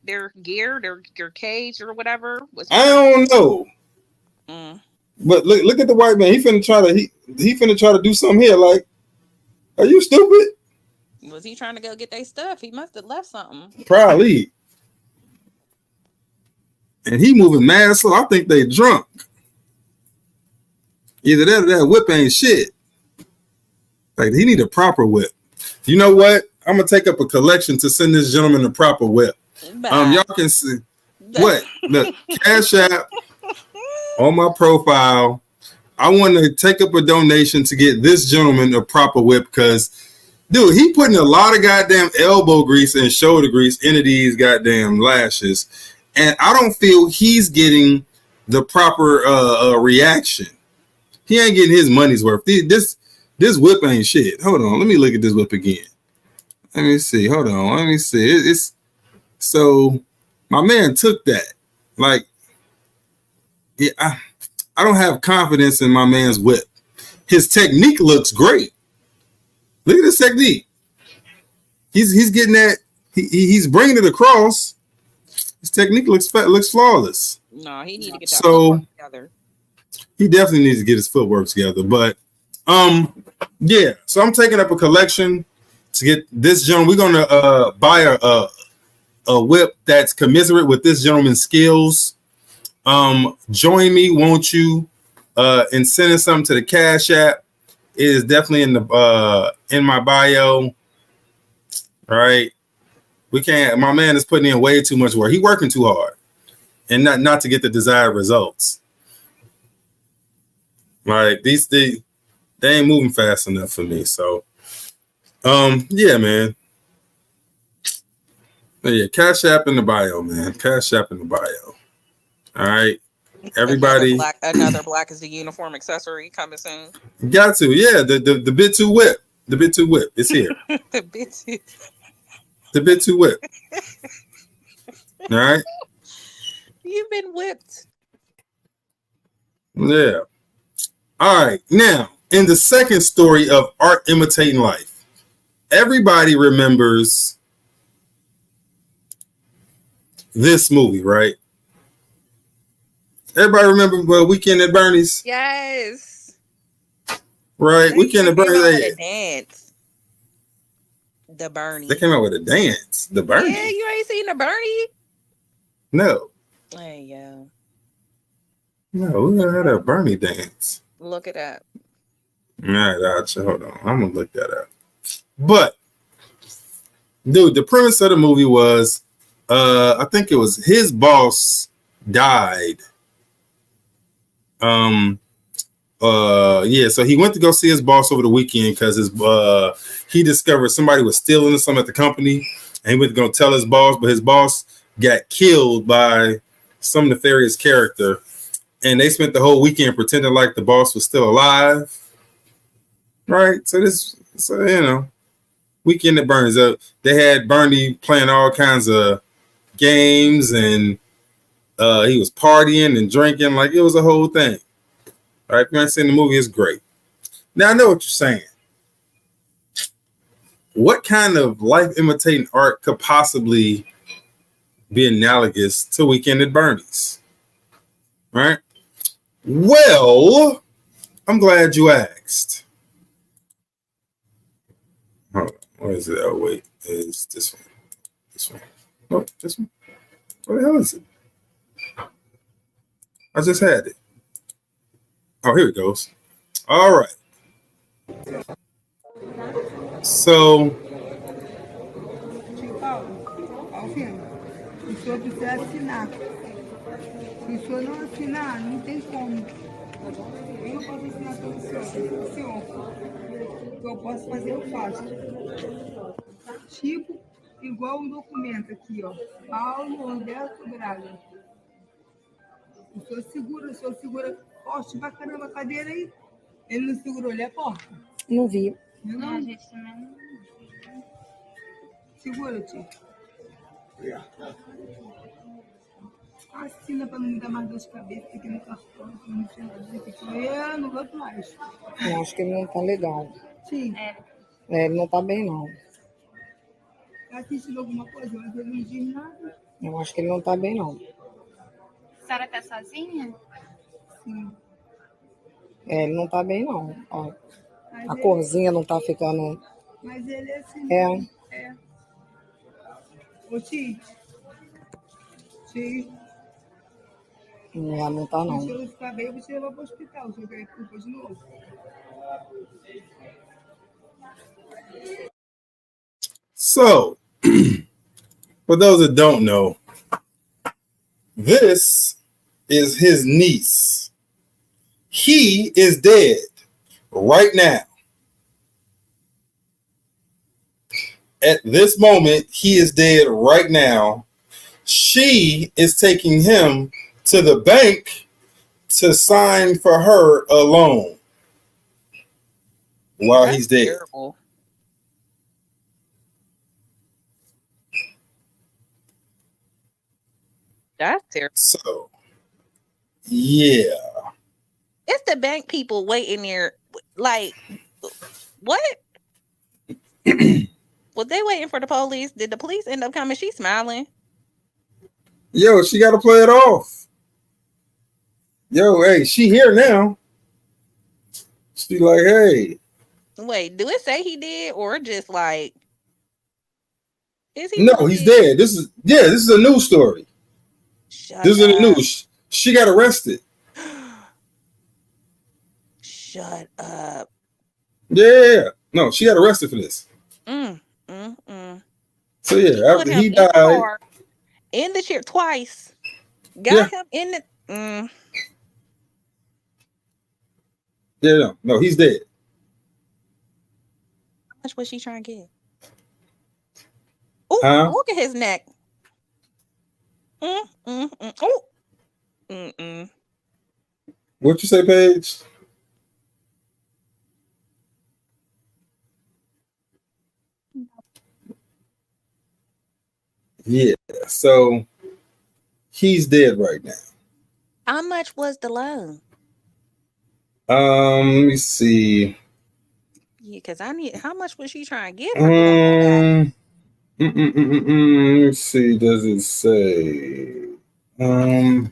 their gear, their cage or whatever? I don't know. But look at the white man. He finna try to do something here. Like, are you stupid? Was he trying to go get their stuff? He must have left something. Probably. And he moving mad slow. I think they drunk. Either that or that whip ain't shit. Like, he need a proper whip. You know what? I'm gonna take up a collection to send this gentleman a proper whip. Y'all can see what the Cash App on my profile. I want to take up a donation to get this gentleman a proper whip because Dude, he putting a lot of goddamn elbow grease and shoulder grease into these goddamn lashes, and I don't feel he's getting the proper reaction. He ain't getting his money's worth. This whip ain't shit. Hold on, let me look at this whip again. Let me see. Hold on, let me see. It's so my man took that. Like, yeah, I don't have confidence in my man's whip. His technique looks great. Look at his technique. He's getting that. He's bringing it across. His technique looks flawless. No, he need to get that footwork together. He definitely needs to get his footwork together. But yeah. So I'm taking up a collection to get this gentleman. We're gonna buy a whip that's commensurate with this gentleman's skills. Join me, won't you? In sending something to the Cash App. It is definitely in my bio. All right. We can't. My man is putting in way too much work. He's working too hard, and not to get the desired results. Like they ain't moving fast enough for me. So, yeah, man. Yeah, Cash App in the bio, man. Cash App in the bio. All right, everybody. Another black is the uniform accessory coming soon. Got to, yeah. The bit two whip. The bit two whip. It's here. The bit two. The bit two whip. All right. You've been whipped. Yeah. All right. Now, in the second story of art imitating life, everybody remembers this movie, right? Everybody remember Weekend at Bernie's? Yes. Right. Weekend at Bernie's. Dance. The Bernie. They came out with a dance. The Bernie. Yeah, you ain't seen the Bernie? No. Hey, yeah. No, we never had a Bernie dance. Look it up. All right, gotcha. Hold on. I'm going to look that up. But, dude, the premise of the movie was, I think it was his boss died. Yeah, so he went to go see his boss over the weekend because he discovered somebody was stealing something at the company, and he went to go tell his boss, but his boss got killed by some nefarious character, and they spent the whole weekend pretending like the boss was still alive. Right? So you know, Weekend at Bernie's. They had Bernie playing all kinds of games, and he was partying and drinking. Like, it was a whole thing. All right, if you ain't seen the movie, it's great. Now, I know what you're saying. What kind of life imitating art could possibly be analogous to Weekend at Bernie's? Right? Well, I'm glad you asked. Hold on. What is it? Oh, wait. It's this one. This one. Oh, this one. What the hell is it? I just had it. Oh, here it goes. All right. So, Se o senhor precisar assinar. Se o senhor não assinar, não tem como. Eu não posso assinar pelo senhor. O que eu posso fazer, eu faço. Tipo, igual um documento aqui, ó. Paulo Roberto Braga. O senhor segura forte pra caramba a cadeira aí. Ele não segurou, ele é porta. Não vi. Não, gente, não. Segura, tio. Assina para não me dar mais dor de cabeça aqui no cartão. Não tinha nada aqui. Eu não gosto mais. Eu acho que ele não tá legal. Sim. Ele não tá bem, não. Tá assistindo alguma coisa, mas ele não diz nada. Eu acho que ele não tá bem, não. A senhora tá sozinha? Sim. Ele não tá bem, não. Ó, a corzinha não tá ficando... Mas ele é assim. É. Ô, tio. Tio. Não tá, não. Se eu ficar bem, eu vou te levar para o hospital. Se eu ganhar culpa de novo. So, for those that don't know, this is his niece. He is dead right now. at this moment, he is dead right now. She is taking him to the bank to sign for her a loan while he's dead. Terrible. That's terrible. So, yeah. It's the bank people waiting there. Like, what? Was they waiting for the police? Did the police end up coming? She's smiling. Yo, she got to play it off. Yo, hey, she here now. She like, hey. Wait, do it say he did or just like? Is he? No, he's dead. This is a news story. This is in the news. She got arrested. Shut up. Yeah. No, she got arrested for this. So yeah, after he died in the chair twice. Got him in the Yeah, no, he's dead. How much was she trying to get? Oh, look at his neck. What you say, Paige? Yeah, so he's dead right now. How much was the loan? Let me see. Yeah, because I need. How much was she trying to get? Let's see. Does it say? How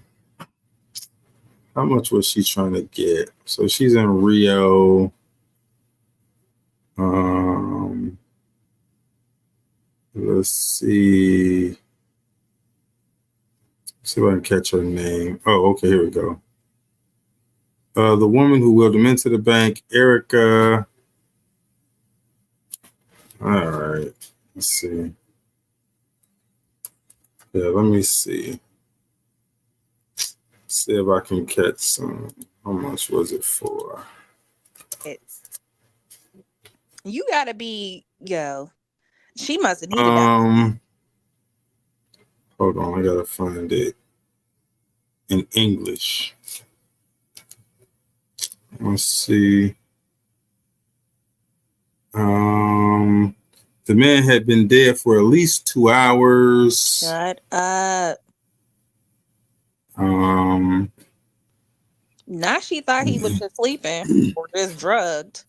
much was she trying to get? So she's in Rio. Let's see. See if I can catch her name. Oh, okay, here we go. The woman who wheeled him into the bank, Erica. All right, let's see. Yeah, let me see. See if I can catch some. How much was it for? You gotta be, yo. She must have needed that. Hold on, I gotta find it in English. Let's see. The man had been dead for at least 2 hours. Shut up. Now she thought he was just sleeping or just drugged.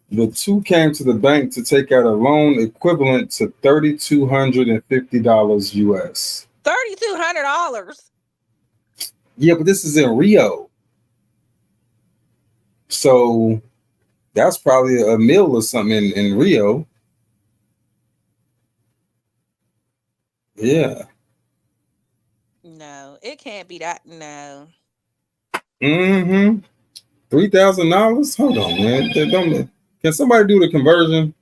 The two came to the bank to take out a loan equivalent to $3,250 US. $3,200. Yeah, but this is in Rio. So that's probably a meal or something in Rio. Yeah. No, it can't be that. No. $3,000? Hold on, man. Can somebody do the conversion?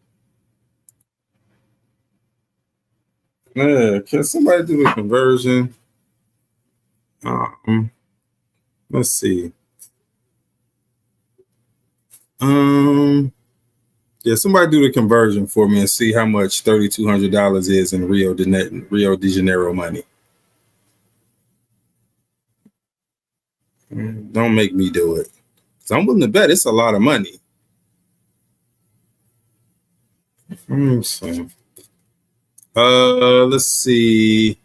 Yeah, can somebody do the conversion? Let's see. Yeah, somebody do the conversion for me and see how much $3,200 is in Rio de Janeiro money. Don't make me do it. So I'm willing to bet it's a lot of money. Let's see. Let's see.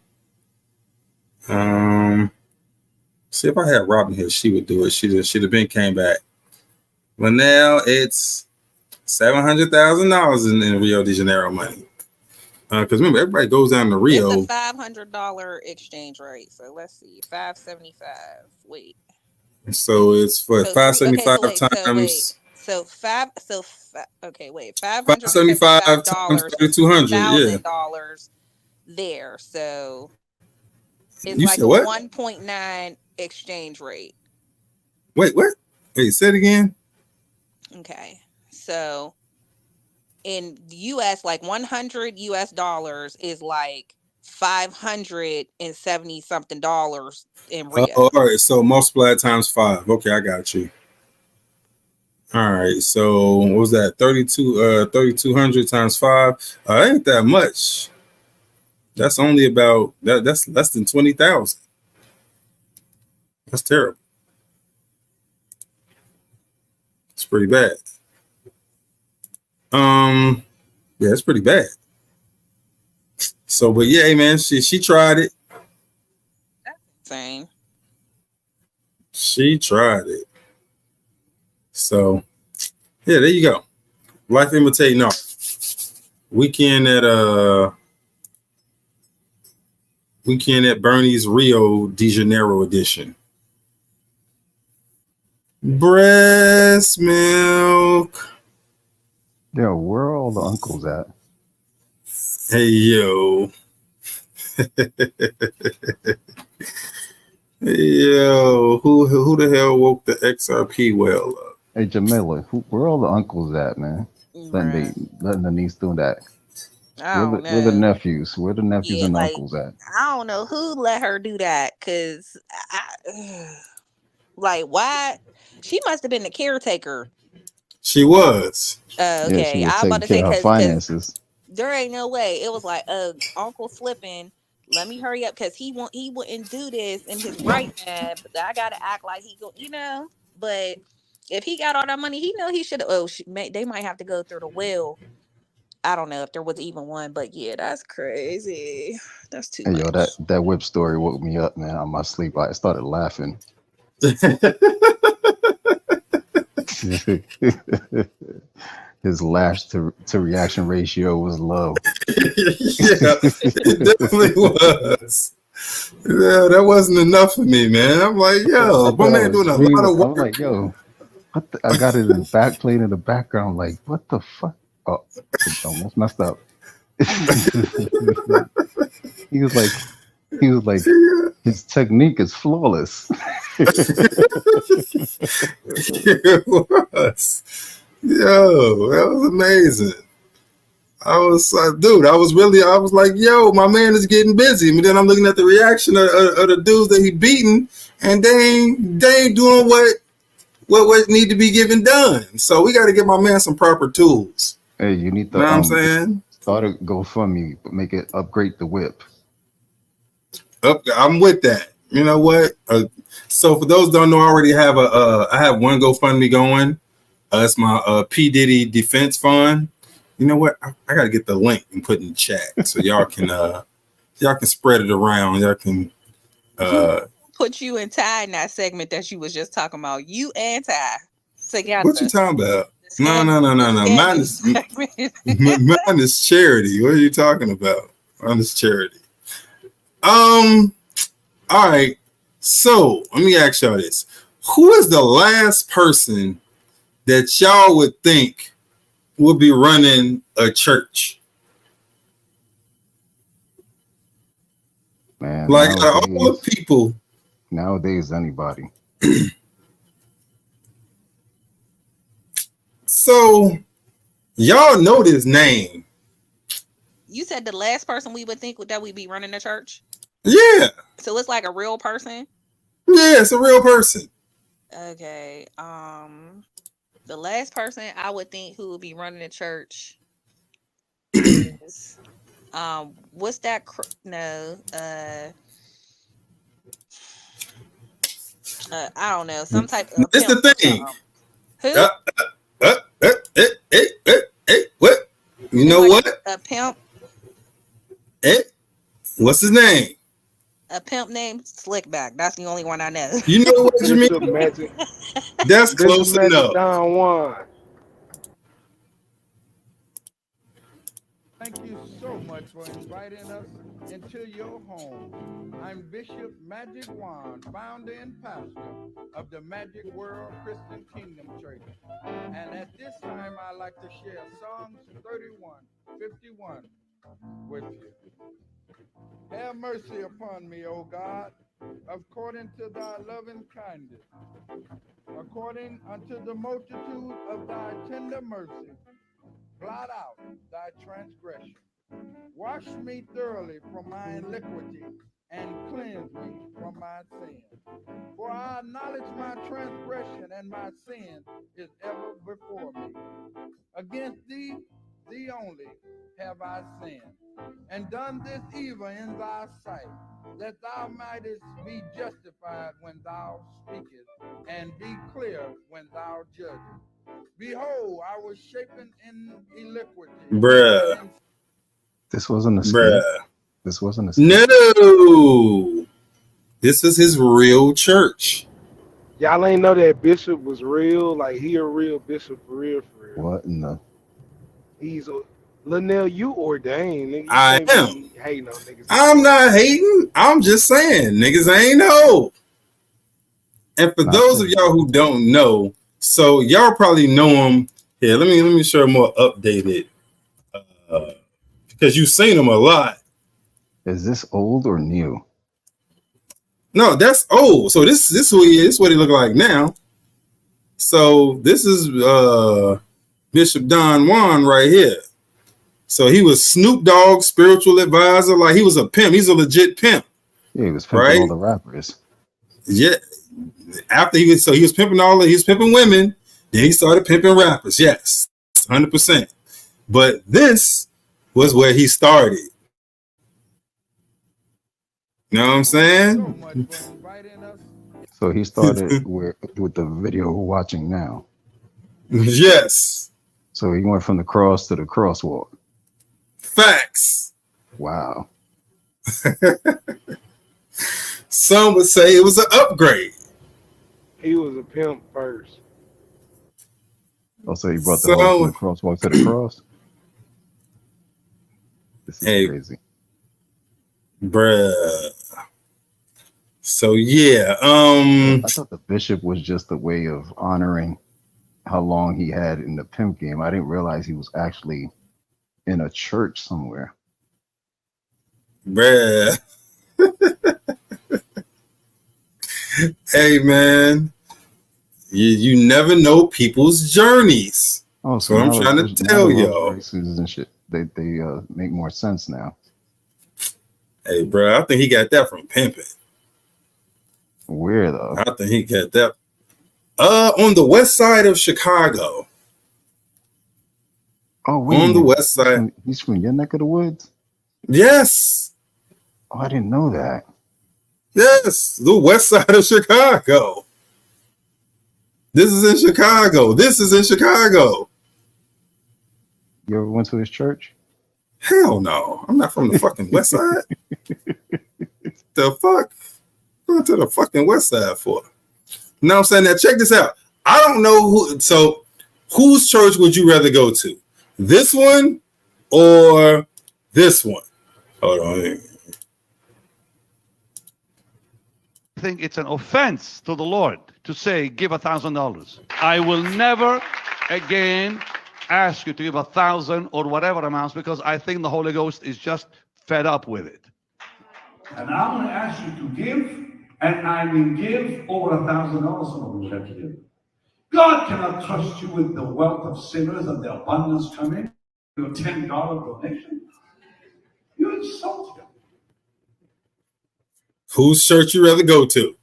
See if I had Robin here, she would do it. She'd have been came back. But now it's $700,000 in Rio de Janeiro money. Because remember, everybody goes down to Rio. It's a $500 exchange rate. So let's see, $575. Wait. So it's for $575 times. $575 times $3,200. Yeah. $1,000 there. So it's you like said what? 1.9 exchange rate. Wait, what? Wait, say it again. Okay, so in US, like 100 US dollars is like $570 something in Rio. All right, so multiply times 5. Okay, I got you. All right, so what was that? 3,200 times 5. Ain't that much. That's only about that's less than 20,000. That's terrible. It's pretty bad. Yeah, it's pretty bad. So, but yeah, man, she tried it. Same. She tried it. So, yeah, there you go. Life imitating art. Weekend at Bernie's Rio de Janeiro edition. Breast milk. Yo, where are all the uncles at? Hey yo. Hey yo. Who the hell woke the XRP well up? Hey, Jamila, where are all the uncles at, man? Bruh. Letting the niece do that. I don't Where the know. nephews? Where the nephews Yeah, and like uncles at? I don't know who let her do that. Cause like why? She must have been the caretaker. She was. Yeah, she Okay, was I'm about taking to care say of her because finances. there ain't no way. It was like, Uncle slipping. Let me hurry up because he wouldn't do this in his right mind. But I gotta act like he go, But if he got all that money, he know he should. Oh, they might have to go through the will. I don't know if there was even one, but yeah, that's crazy. That's too Hey, yo, much. that whip story woke me up, man. On my sleep, I started laughing. His lash to reaction ratio was low. Yeah, it definitely was. Yeah, that wasn't enough for me, man. I'm like, I yo, my thought I man was doing a lot dreaming. of I was work. like, yo, I got it in the back, playing in the background. Like, what the fuck? Oh, that's messed up. he was like, his technique is flawless. It was. Yo, that was amazing. I was like, dude, I was like, yo, my man is getting busy. And then I'm looking at the reaction of the dudes that he beating, and they ain't doing what need to be given done. So we got to give my man some proper tools. Hey, you need You know to what I'm saying? start a GoFundMe, but make it upgrade the whip. I'm with that. You know what? So for those who don't know, I already have I have one GoFundMe going. It's my P Diddy Defense Fund. You know what? I gotta get the link and put in the chat so y'all can spread it around. Y'all can Put you and Ty in that segment that you was just talking about. You and Ty together. What you talking about? No. Mine Mine is charity. What are you talking about? Mine is charity. All right. So let me ask y'all this: who is the last person that y'all would think would be running a church? Man, Like all the people. Nowadays, anybody. So y'all know this name. You said the last person we would think that we'd be running the church? Yeah. So it's like a real person? Yeah, it's a real person. Okay. The last person I would think who would be running the church is what's that I don't know, some type of It's pimp the or thing. something. Who? What? You know like what? a pimp. What's his name? A pimp named Slickback. That's the only one I know. You know what you mean? Bishop Magic. That's Bishop close Magic enough. Don Juan. Thank you so much for inviting us into your home. I'm Bishop Magic Juan, founder and pastor of the Magic World Christian Kingdom Church. And at this time, I'd like to share Psalms 31:51 with you. Have mercy upon me, O God, according to thy loving kindness, according unto the multitude of thy tender mercy. Blot out thy transgression. Wash me thoroughly from my iniquity and cleanse me from my sin. For I acknowledge my transgression and my sin is ever before me. Against thee, thee only, have I sinned, and done this evil in thy sight, that thou mightest be justified when thou speakest, and be clear when thou judgest. Behold, I was shapen in iniquity. Bruh. This wasn't a Bruh. skit. This wasn't a skit. No. This is his real church. Y'all ain't know that Bishop was real. Like, he a real bishop for real, for real. What in the? He's a Linnell, you ordained, nigga. You I can't am. be hating on niggas. I'm not hating. I'm just saying, niggas ain't know. And for those of y'all who don't know, so y'all probably know him. Here, let me show more updated. Because you've seen him a lot. Is this old or new? No, that's old. So this who he is. This is what he look like now. So this is Bishop Don Juan right here. So he was Snoop Dogg's spiritual advisor. Like, he was a pimp. He's a legit pimp. Yeah, he was pimping all the rappers. Yeah. After he was pimping he was pimping women. Then he started pimping rappers. Yes, 100%. But this was where he started. You know what I'm saying? So he started with the video we're watching now. Yes. So he went from the cross to the crosswalk. Facts. Wow. Some would say it was an upgrade. He was a pimp first. Oh, so he brought the whole from the crosswalk to the cross? This is crazy. Bruh. So yeah, I thought the bishop was just a way of honoring how long he had in the pimp game. I didn't realize he was actually in a church somewhere. Bruh. Hey man, you never know people's journeys. Oh, so I'm trying to tell y'all. And shit, they make more sense now. Hey, bro, I think he got that from pimping. Where though? I think he got that. On the west side of Chicago. Oh, wait on the west side. He's from your neck of the woods? Yes. Oh, I didn't know that. Yes, the west side of Chicago. This is in Chicago. This is in Chicago. You ever went to his church? Hell no. I'm not from the fucking west side. The fuck? Going to the fucking west side for? You know what I'm saying? Now check this out. I don't know who. So whose church would you rather go to? This one or this one? Hold on. I think it's an offense to the Lord to say, give $1,000. I will never again ask you to give 1,000 or whatever amounts, because I think the Holy Ghost is just fed up with it. And I'm going to ask you to give, and I will give over $1,000. Some of you have to give. God cannot trust you with the wealth of sinners and the abundance coming. Your $10 donation. You insult him. Whose church you rather go to?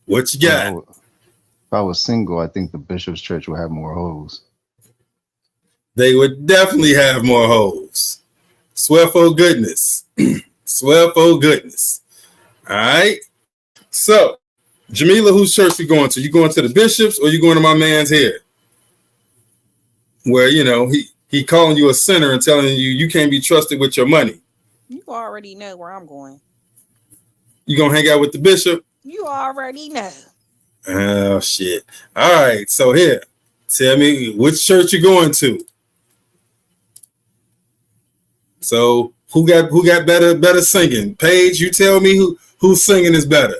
What you got? If I was single, I think the bishop's church would have more hoes. They would definitely have more hoes. Swear for goodness. Swear for goodness. All right. So, Jamila, whose church you going to? You going to the bishop's or you going to my man's here? Where, you know, he calling you a sinner and telling you you can't be trusted with your money. You already know where I'm going. You gonna hang out with the bishop? You already know. Oh shit. All right. So here, tell me which church you going to. So who got better singing? Paige, you tell me who's singing is better.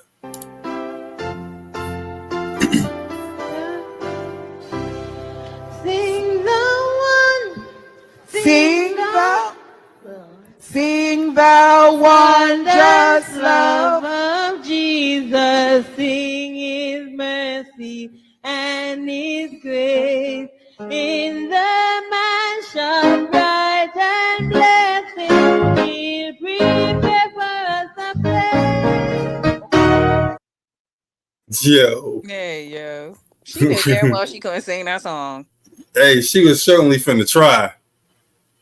Sing the wondrous love of Jesus. Sing his mercy and his grace in the mansion bright and blessed. He'll prepare for us a place. Yo. Yeah. She knew damn well she couldn't sing that song. Hey, she was certainly finna try.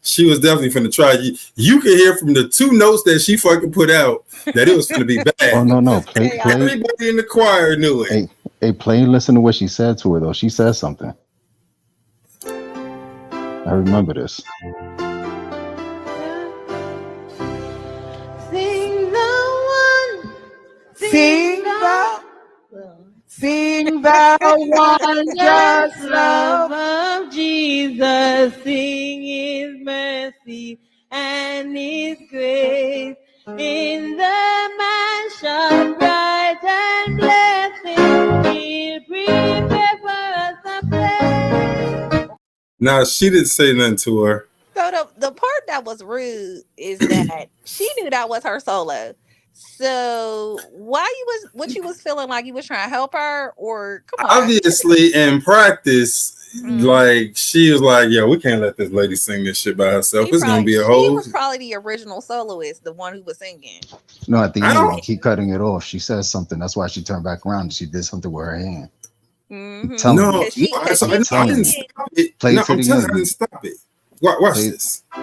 She was definitely finna try. You could hear from the 2 notes that she fucking put out that it was finna be bad. Oh no, play. Everybody in the choir knew it. Hey, play and listen to what she said to her though. She said something. I remember this. Sing the wondrous love of Jesus. Sing His mercy and His grace in the mansion bright and blessed. He'll prepare for us a place. Nah, she didn't say nothing to her. So the part that was rude is that she knew that was her solo. So what you was feeling like you was trying to help her, or come on? Obviously, in practice, like she was like, "Yo, we can't let this lady sing this shit by herself. It's gonna be a whole." She was probably the original soloist, the one who was singing. No, at the end, they keep cutting it off. She says something. That's why she turned back around. She did something with her hand. I didn't stop it. Play No, to I'm the telling end. I didn't stop it. Watch this. All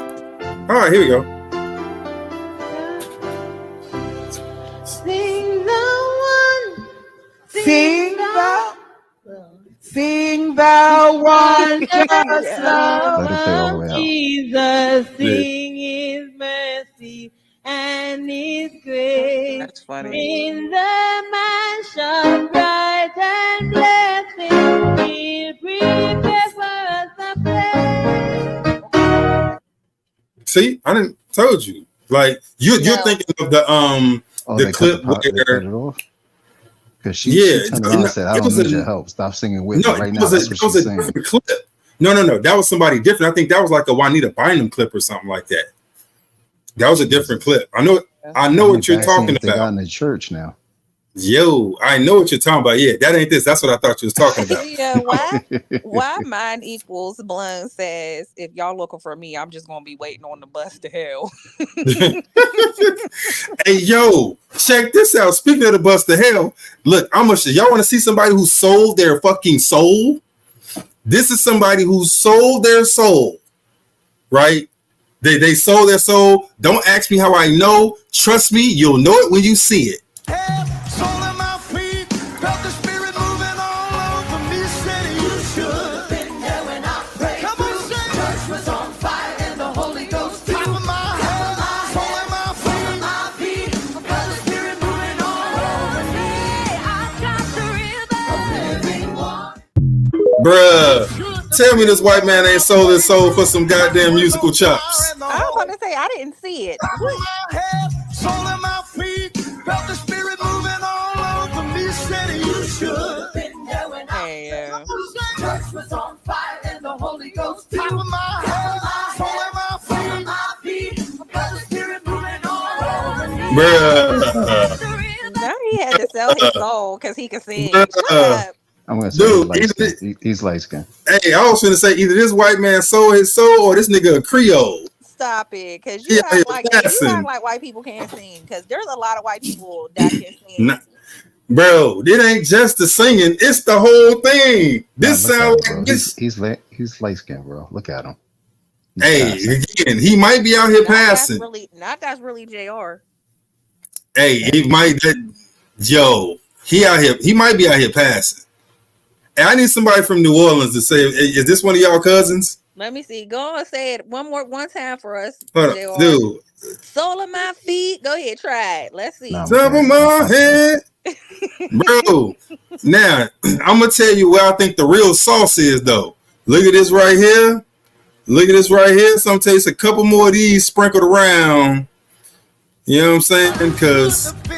right, here we go. Sing the wondrous love of Jesus. Sing His mercy and His grace. That's funny. In the mansion bright and blessed, He'll prepare for us a place. See, I didn't told you. Like you're thinking of the clip where. Because she turned around and said, "I don't need your help. Stop singing with me right now." That's what she's saying. Different clip. No. That was somebody different. I think that was like a Juanita Bynum clip or something like that. That was a different clip. I know what you're talking about. They got in the church now. Yo, I know what you're talking about. Yeah, that ain't this. That's what I thought you was talking about. Yeah, why mine equals Blown says, if y'all looking for me, I'm just gonna be waiting on the bus to hell. Hey, yo, check this out. Speaking of the bus to hell, look, y'all want to see somebody who sold their fucking soul? This is somebody who sold their soul, right? They sold their soul. Don't ask me how I know. Trust me, you'll know it when you see it. Bruh, tell me this white man ain't sold his soul for some goddamn musical chops. I was about to say I didn't see it. Bruh. Now he had to sell his soul because he could sing. Shut up. I'm gonna say he's light skinned. Hey, I was gonna say either this white man sold his soul or this nigga a Creole. Stop it, because you act like white people can't sing. Because there's a lot of white people that can sing. Bro, it ain't just the singing; it's the whole thing. This sounds like this. He's light skinned, bro. Look at him. Again, he might be out here passing. That's really JR. Hey, he might. He out here. He might be out here passing. And I need somebody from New Orleans to say, "Is this one of y'all cousins?" Let me see. Go on, say it one time for us. Hold on, dude. Sole of my feet. Go ahead, try it. Let's see. Top of my head, bro. Now I'm gonna tell you where I think the real sauce is, though. Look at this right here. Look at this right here. Some takes a couple more of these sprinkled around. You know what I'm saying? Because look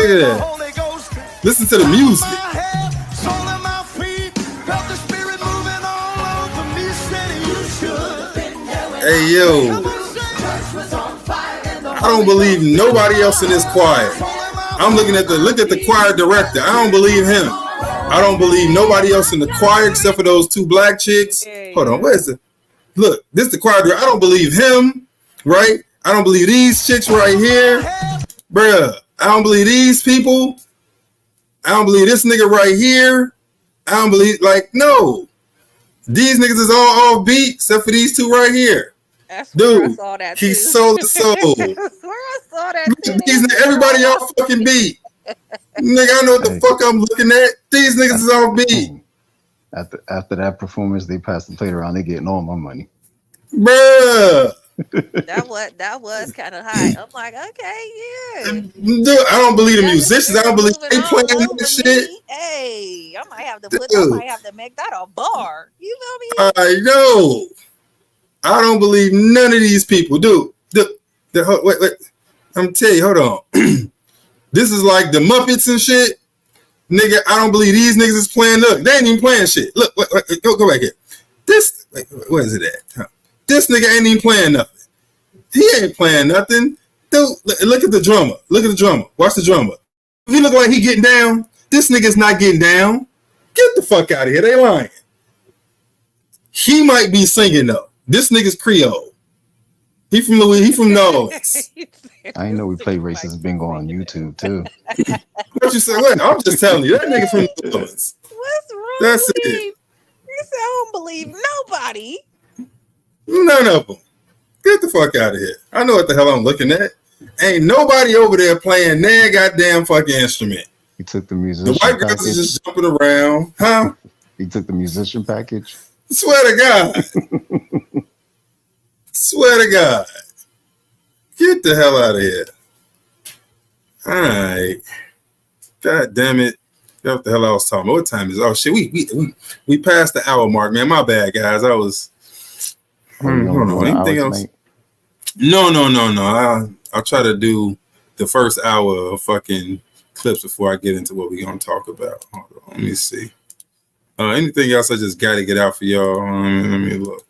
at that. Listen to the music. Hey, yo. I don't believe nobody else in this choir. I'm looking at the choir director. I don't believe him. I don't believe nobody else in the choir except for those 2 black chicks. Hold on, where's the look? This is the choir director. I don't believe him, right? I don't believe these chicks right here, bruh. I don't believe these people. I don't believe this nigga right here. I don't believe, like, no. These niggas is all off beat except for these two right here. I swear I Dude, saw that he too. sold the soul. I swear I saw that too. Everybody off fucking beat. Nigga, I know what the Hey. fuck I'm looking at. These niggas is off beat. After that performance, they passed the plate around. They getting all my money. Bruh. That was kind of high. I'm like, okay, yeah. Dude, I don't believe the musicians. I don't believe they playing that shit. Hey, I might have to make that a bar. You feel me? I know. I don't believe none of these people. Dude, wait. I'm telling you, hold on. This is like the Muppets and shit. Nigga, I don't believe these niggas is playing. Look, they ain't even playing shit. Look, wait, go back here. Where is it at? Huh. This nigga ain't even playing nothing. He ain't playing nothing. Dude, look at the drummer. Look at the drummer. Watch the drummer. If he look like he getting down, this nigga's not getting down. Get the fuck out of here. They lying. He might be singing though. This nigga's Creole. He from New Orleans. I didn't know we play racist bingo on YouTube too. What you say? What? I'm just telling you, that nigga from New Orleans. What's wrong That's with it. him? You said I don't believe nobody. None of them. Get the fuck out of here. I know what the hell I'm looking at. Ain't nobody over there playing their goddamn fucking instrument. He took the musician. The white girls is just jumping around, huh? He took the musician package. Swear to God. Swear to God. Get the hell out of here. All right. God damn it. What the hell I was talking about? What time is it? Oh shit, we passed the hour mark, man. My bad, guys. I was hold on. Anything else? Tonight? No. I'll try to do the first hour of fucking clips before I get into what we're gonna talk about. Hold on, let me see. Anything else I just gotta get out for y'all? Let me look.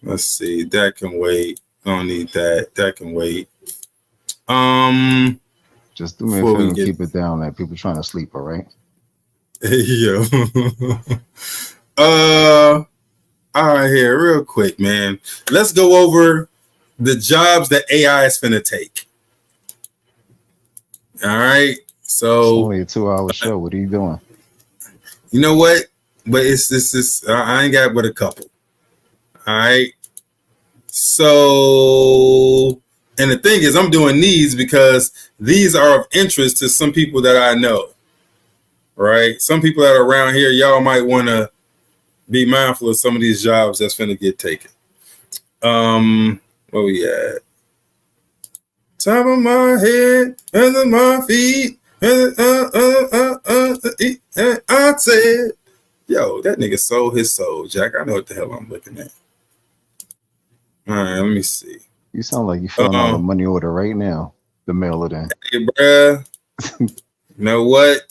Let's see. That can wait. I don't need that. That can wait. Just do me a favor and keep it down, man. People trying to sleep, all right? Yo. All right, here, real quick, man. Let's go over the jobs that AI is finna take. All right. So it's only a 2-hour show. What are you doing? You know what? But it's I ain't got but a couple. All right. So, and the thing is, I'm doing these because these are of interest to some people that I know. Right? Some people that are around here, y'all might want to be mindful of some of these jobs that's finna get taken. Where we at? Top of my head, under my feet, I said, yo, that nigga sold his soul, Jack. I know what the hell I'm looking at. All right, let me see. You sound like you're filling out a money order right now to mail it in. Hey, bruh. You know what?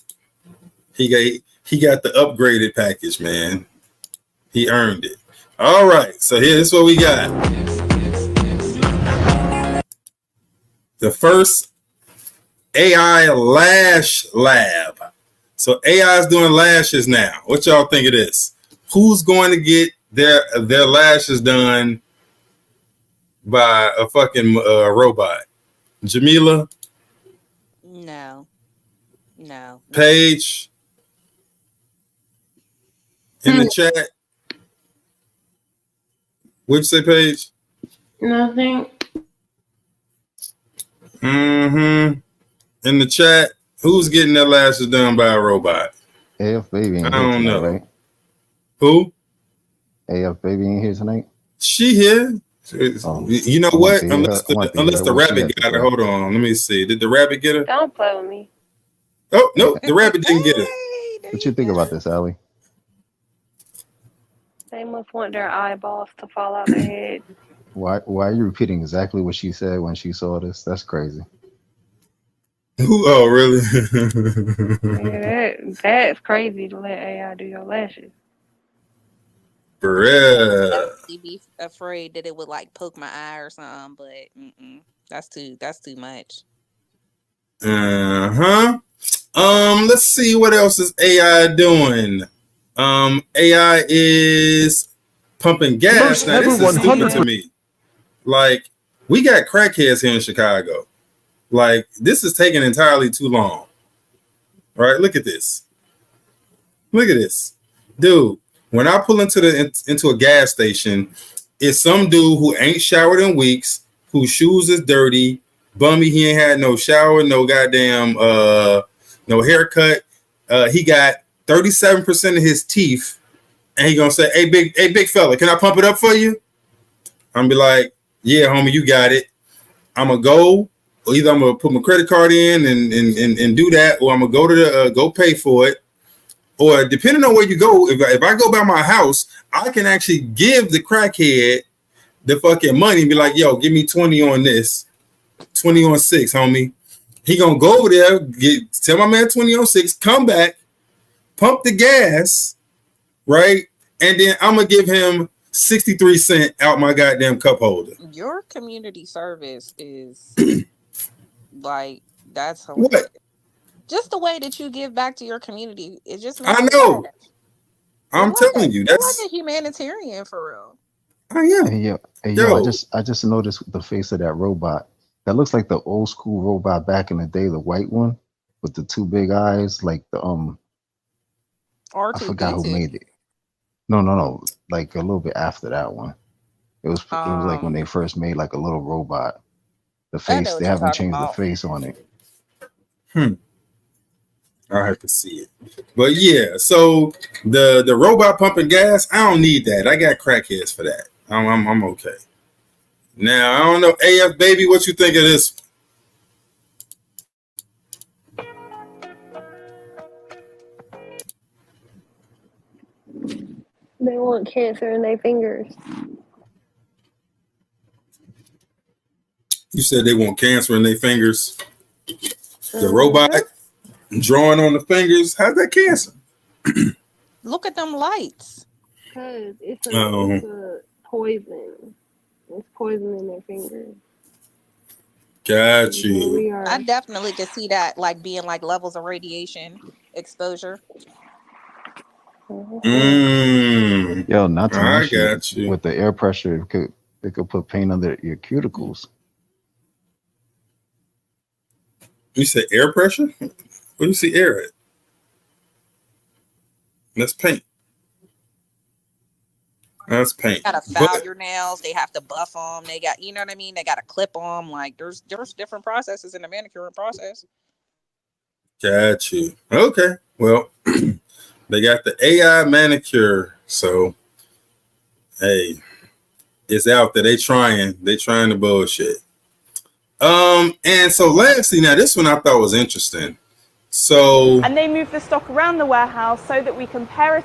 He got the upgraded package, man. He earned it. All right, so here's what we got. The first AI lash lab. So AI is doing lashes now. What y'all think it is? Who's going to get their lashes done by a fucking robot? Jamila? No. Paige? In the chat? What'd you say, Paige? Nothing. In the chat, who's getting their lashes done by a robot? AF Baby ain't I here don't tonight, know. right? Who? AF Baby ain't here tonight? She here. You know what? Unless the rabbit got her. Hold on. Let me see. Did the rabbit get her? Don't play with me. Oh, no. The rabbit didn't get her. What you think about this, Allie? They must want their eyeballs to fall out their head. Why are you repeating exactly what she said when she saw this? That's crazy. Oh, really? Yeah, that's crazy to let AI do your lashes. Bruh. I'd be afraid that it would like poke my eye or something, but that's too much. Let's see what else is AI doing. AI is pumping gas. Now this is stupid to me. Like, We got crackheads here in Chicago. Like, this is taking entirely too long. Right? Look at this. Look at this. Dude, when I pull into a gas station, it's some dude who ain't showered in weeks, whose shoes is dirty, bummy, he ain't had no shower, no goddamn no haircut. He got 37% of his teeth, and he gonna say, hey big fella, can I pump it up for you? I'm be like, yeah, homie, you got it. I'm gonna go, or either I'm gonna put my credit card in and do that, or I'm gonna go to the go pay for it. Or depending on where you go, if I go by my house, I can actually give the crackhead the fucking money and be like, yo, give me 20 on this, 20 on 6, homie. He gonna go over there, tell my man 20 on 6, come back, pump the gas, right? And then I'm gonna give him 63 cents out my goddamn cup holder. Your community service is like, that's hilarious. What? Just the way that you give back to your community, it just makes I me know. laugh. I'm telling you, You're that's like a humanitarian for real. I am. Hey, yo, I just noticed the face of that robot. That looks like the old school robot back in the day, the white one with the two big eyes, like the I forgot who made it. No, like a little bit after that one. It was like when they first made like a little robot. The face, they haven't changed the face on it. I have to see it. But yeah, so the robot pumping gas, I don't need that. I got crackheads for that. I'm okay. Now, I don't know, AF baby, what you think of this? They want cancer in their fingers. You said they want cancer in their fingers. The robot drawing on the fingers, how's that cancer? Look at them lights. Because it's a poison. It's poison in their fingers. Got you. I definitely could see that, like being like levels of radiation exposure. Yo, not to I mention got you. with the air pressure, it could put pain under your cuticles. You said air pressure? Where do you see air at? That's paint. That's paint. Gotta file your nails. They have to buff them. They got, you know what I mean? They gotta clip them. Like there's different processes in the manicuring process. Got you. Okay. Well, they got the AI manicure. So, hey, it's out there. They trying to bullshit. And so lastly, now this one I thought was interesting. So, and they move the stock around the warehouse so that we can pair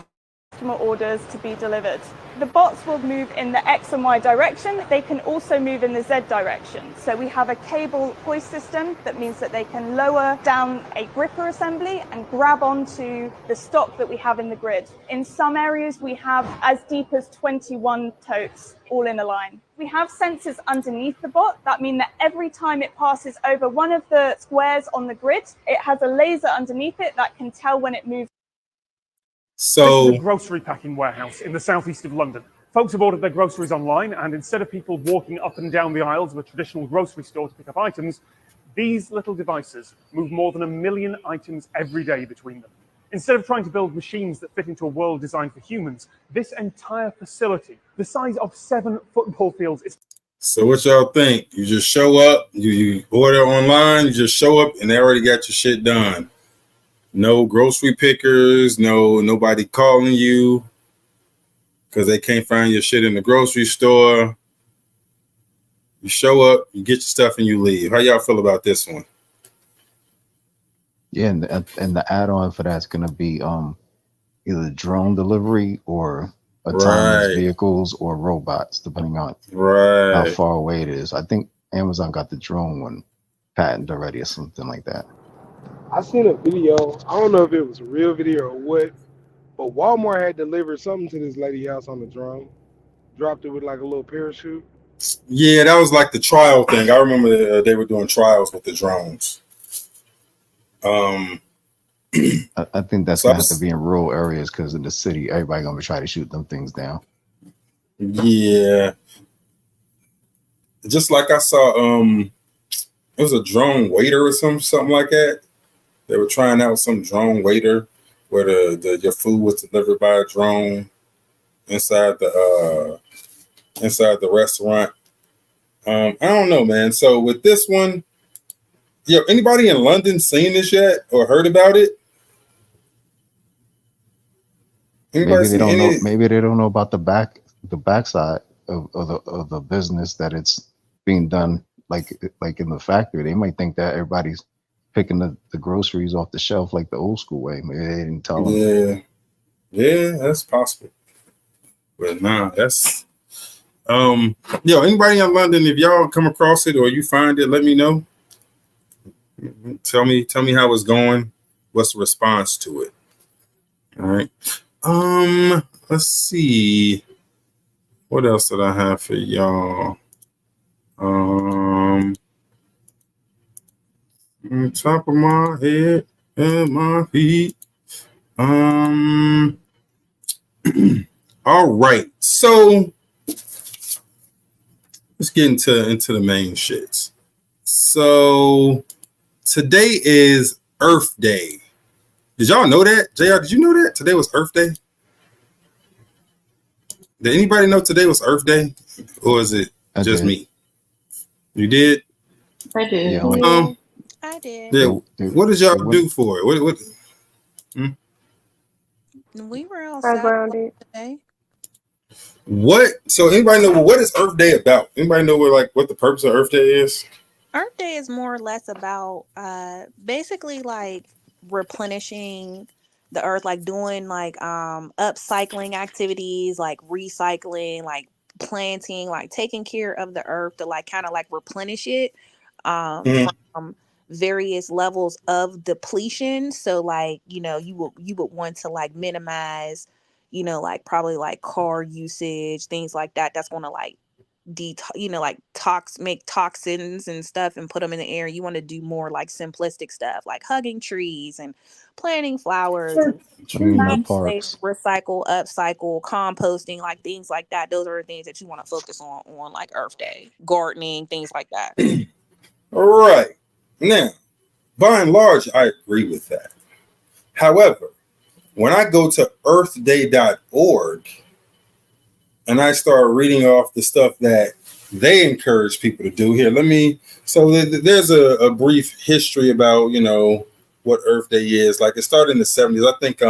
customer orders to be delivered. The bots will move in the X and Y direction. They can also move in the Z direction. So we have a cable hoist system that means that they can lower down a gripper assembly and grab onto the stock that we have in the grid. In some areas, we have as deep as 21 totes all in a line. We have sensors underneath the bot that mean that every time it passes over one of the squares on the grid, it has a laser underneath it that can tell when it moves. So, this is a grocery packing warehouse in the southeast of London. Folks have ordered their groceries online, and instead of people walking up and down the aisles of a traditional grocery store to pick up items, these little devices move more than 1 million items every day between them. Instead of trying to build machines that fit into a world designed for humans, this entire facility, the size of 7 football fields, is... So what y'all think? You just show up, you order online, you just show up, and they already got your shit done. No grocery pickers, nobody calling you because they can't find your shit in the grocery store. You show up, you get your stuff, and you leave. How y'all feel about this one? Yeah, and the add-on for that's gonna be either drone delivery or autonomous vehicles or robots, depending on how far away it is. I think Amazon got the drone one patent already or something like that. I seen a video. I don't know if it was a real video or what, but Walmart had delivered something to this lady's house on the drone. Dropped it with like a little parachute. Yeah, that was like the trial thing. I remember they were doing trials with the drones. I think that's gonna have to be in rural areas because in the city, everybody gonna try to shoot them things down. Yeah. just like I saw, it was a drone waiter or something like that. They were trying out some drone waiter where your food was delivered by a drone inside the restaurant. I don't know, man. So with this one, yo, anybody in London seen this yet or heard about it? Anybody Maybe they seen don't know. any? Maybe they don't know about the backside of the business that it's being done like in the factory. They might think that everybody's picking the groceries off the shelf like the old school way. Maybe they didn't tell them. Yeah, that's possible. But nah, that's yo, anybody in London, if y'all come across it or you find it, let me know. Tell me how it's going. What's the response to it? All right. Let's see. What else did I have for y'all? On top of my head and my feet. All right. So let's get into the main shits. So today is Earth Day. Did y'all know that? JR, did you know that today was Earth Day? Did anybody know today was Earth Day? Or is it just me? You did? I did. Yeah, I did. Yeah. What did y'all do for it? What We were I outside grounded. today. What? So anybody know what is Earth Day about? Anybody know what the purpose of Earth Day is? Earth Day is more or less about basically like replenishing the earth, like doing like upcycling activities, like recycling, like planting, like taking care of the earth to like kind of like replenish it from various levels of depletion. So like, you would want to like minimize, like probably like car usage, things like that. That's going to like like make toxins and stuff and put them in the air. You want to do more like simplistic stuff like hugging trees and planting flowers and cleaning up save, parks. recycle, upcycle, composting, like things like that. Those are the things that you want to focus on like Earth Day, gardening, things like that. All right. Now, by and large, I agree with that. However, when I go to earthday.org and I start reading off the stuff that they encourage people to do here, there's a brief history about, what Earth Day is. Like it started in the 70s. I think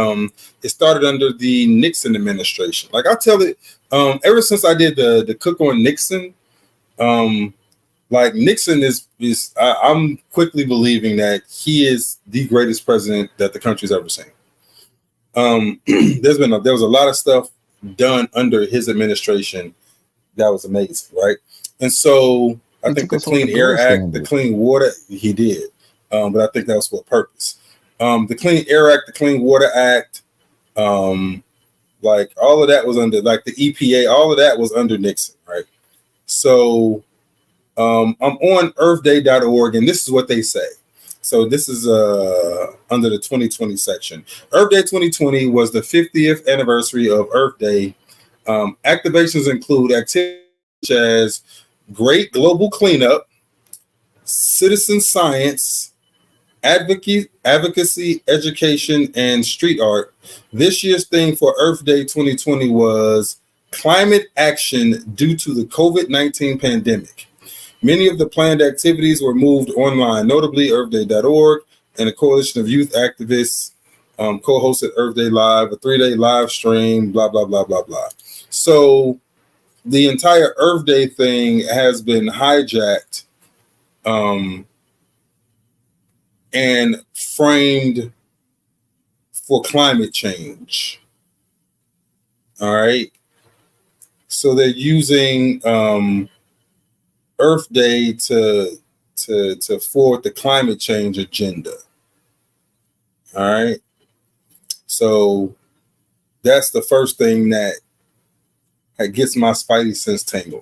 it started under the Nixon administration. Like I tell it, ever since I did the Cook on Nixon, like Nixon I'm quickly believing that he is the greatest president that the country's ever seen. There was a lot of stuff done under his administration that was amazing, right? And so I think the Clean Air Act, the Clean Water, he did, but I think that was for a purpose. The Clean Air Act, the Clean Water Act, like all of that was under, like the EPA, all of that was under Nixon, right? So I'm on earthday.org, and this is what they say. So this is under the 2020 section. Earth Day 2020 was the 50th anniversary of Earth Day. Activations include activities such as Great Global Cleanup, Citizen Science, Advocacy, Education, and Street Art. This year's theme for Earth Day 2020 was Climate Action Due to the COVID-19 Pandemic. Many of the planned activities were moved online, notably earthday.org and a coalition of youth activists co-hosted Earth Day Live, a 3-day live stream, blah, blah, blah, blah, blah. So the entire Earth Day thing has been hijacked and framed for climate change. All right. So they're using Earth Day to forward the climate change agenda. All right. So that's the first thing that gets my spidey sense tingling.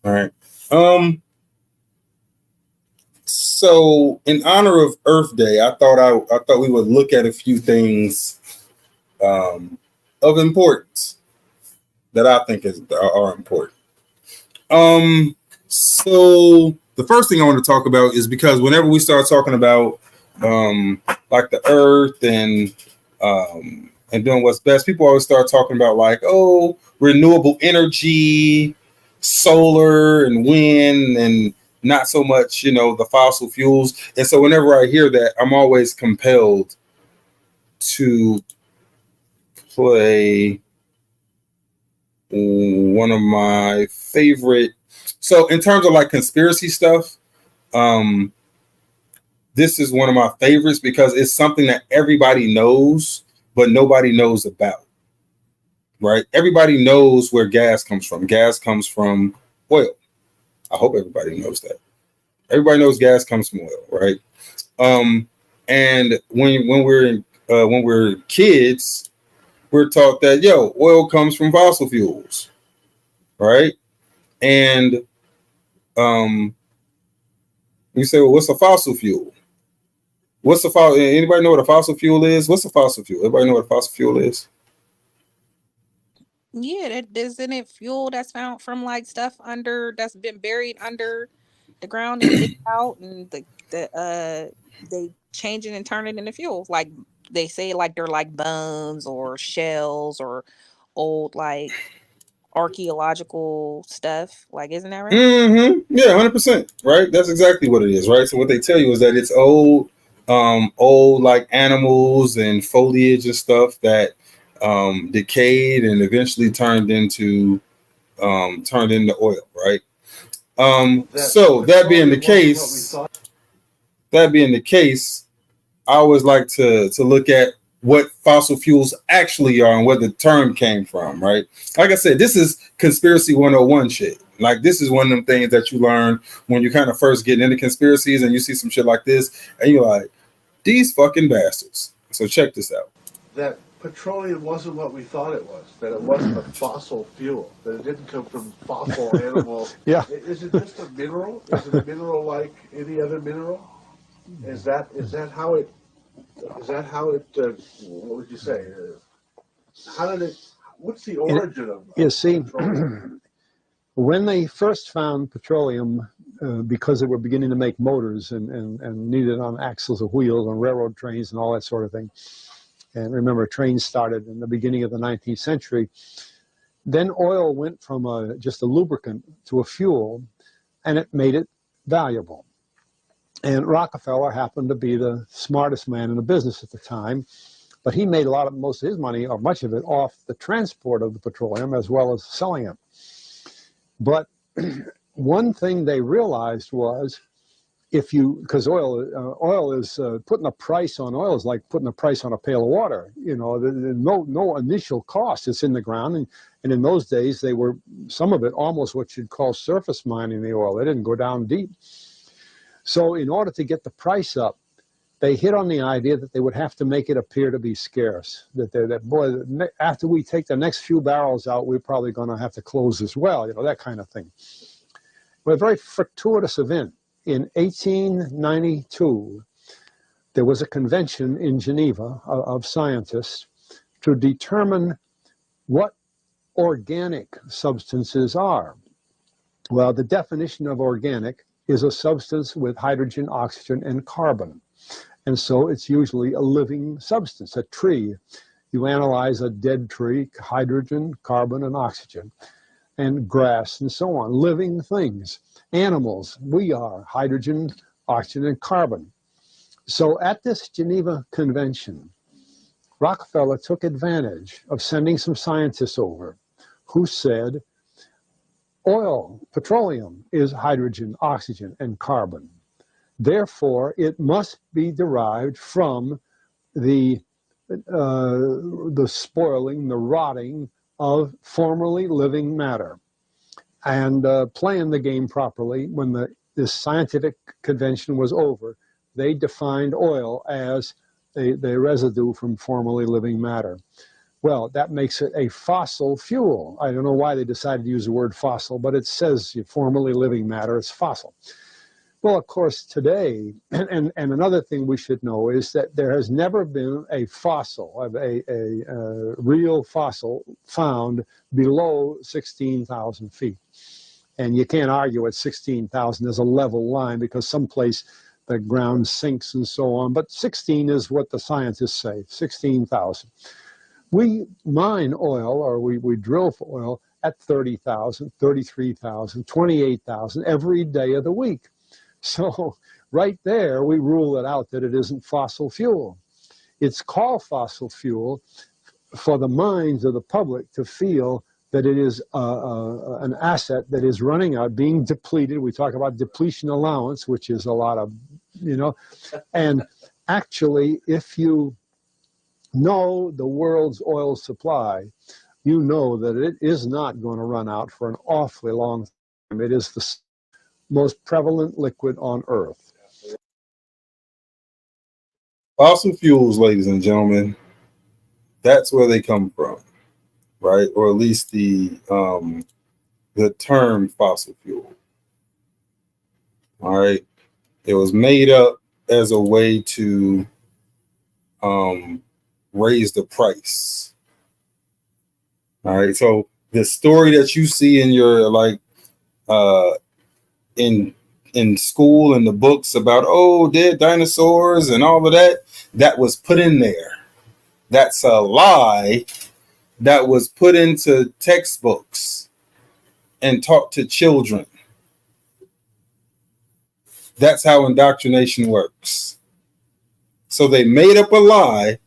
All right. So in honor of Earth Day, I thought we would look at a few things of importance that I think are important. So the first thing I want to talk about is because whenever we start talking about like the earth and doing what's best, people always start talking about like, oh, renewable energy, solar and wind, and not so much, the fossil fuels. And so whenever I hear that, I'm always compelled to play one of my favorite. So in terms of like conspiracy stuff, this is one of my favorites because it's something that everybody knows, but nobody knows about. Right? Everybody knows where gas comes from. Gas comes from oil. I hope everybody knows that. Everybody knows gas comes from oil, right? And when we're kids, we're taught that oil comes from fossil fuels, right? And you say, well, what's a fossil fuel? What's the fossil? Anybody know what a fossil fuel is? What's a fossil fuel? Everybody know what a fossil fuel is? Yeah, that isn't it fuel that's found from like stuff that's been buried under the ground and digged out, and they change it and turn it into fuel. Like they say, like they're like bones or shells or old like archaeological stuff. Like, isn't that right? Mm-hmm. Yeah, 100%. Right. That's exactly what it is. Right. So what they tell you is that it's old like animals and foliage and stuff that decayed and eventually turned into oil. Right. So that being the case, I always like to look at what fossil fuels actually are and where the term came from, right? Like I said, this is conspiracy 101 shit. Like this is one of them things that you learn when you kind of first get into conspiracies and you see some shit like this and you're like, these fucking bastards. So check this out. That petroleum wasn't what we thought it was, that it wasn't a fossil fuel, that it didn't come from fossil animals. Yeah. Is it just a mineral? Is it a mineral like any other mineral? Is that how it, what would you say? What's the origin of You see, petroleum? when they first found petroleum, because they were beginning to make motors and needed on axles of wheels on railroad trains and all that sort of thing, and remember, trains started in the beginning of the 19th century, then oil went from just a lubricant to a fuel, and it made it valuable. And Rockefeller happened to be the smartest man in the business at the time, but he made most of his money, or much of it, off the transport of the petroleum as well as selling it. But one thing they realized was, because oil is putting a price on oil is like putting a price on a pail of water. There's no initial cost. It's in the ground, and in those days they were, some of it, almost what you'd call surface mining the oil. They didn't go down deep. So in order to get the price up, they hit on the idea that they would have to make it appear to be scarce. That after we take the next few barrels out, we're probably going to have to close as well. That kind of thing. But a very fortuitous event. In 1892, there was a convention in Geneva of scientists to determine what organic substances are. Well, the definition of organic is a substance with hydrogen, oxygen, and carbon. And so it's usually a living substance, a tree. You analyze a dead tree, hydrogen, carbon, and oxygen, and grass, and so on, living things. Animals, we are hydrogen, oxygen, and carbon. So at this Geneva Convention, Rockefeller took advantage of sending some scientists over who said, petroleum is hydrogen, oxygen, and carbon. Therefore, it must be derived from the spoiling, the rotting of formerly living matter. And playing the game properly, when this scientific convention was over, they defined oil as the residue from formerly living matter. Well, that makes it a fossil fuel. I don't know why they decided to use the word fossil, but it says formerly living matter, it's fossil. Well, of course, today, and another thing we should know is that there has never been a fossil, a real fossil found below 16,000 feet. And you can't argue at 16,000 as a level line because someplace the ground sinks and so on. But 16 is what the scientists say, 16,000. We mine oil, or we drill for oil at 30,000, 33,000, 28,000 every day of the week. So right there, we rule it out that it isn't fossil fuel. It's called fossil fuel for the minds of the public to feel that it is an asset that is running out, being depleted. We talk about depletion allowance, which is a lot of, and actually, if you know the world's oil supply, you know that it is not going to run out for an awfully long time. It is the most prevalent liquid on Earth. Fossil fuels, ladies and gentlemen, that's where they come from, right? Or at least the term fossil fuel. All right. It was made up as a way to raise the price. All right. So the story that you see in your in school and the books about dead dinosaurs and all of that was put in there. That's a lie that was put into textbooks and taught to children. That's how indoctrination works. So they made up a lie,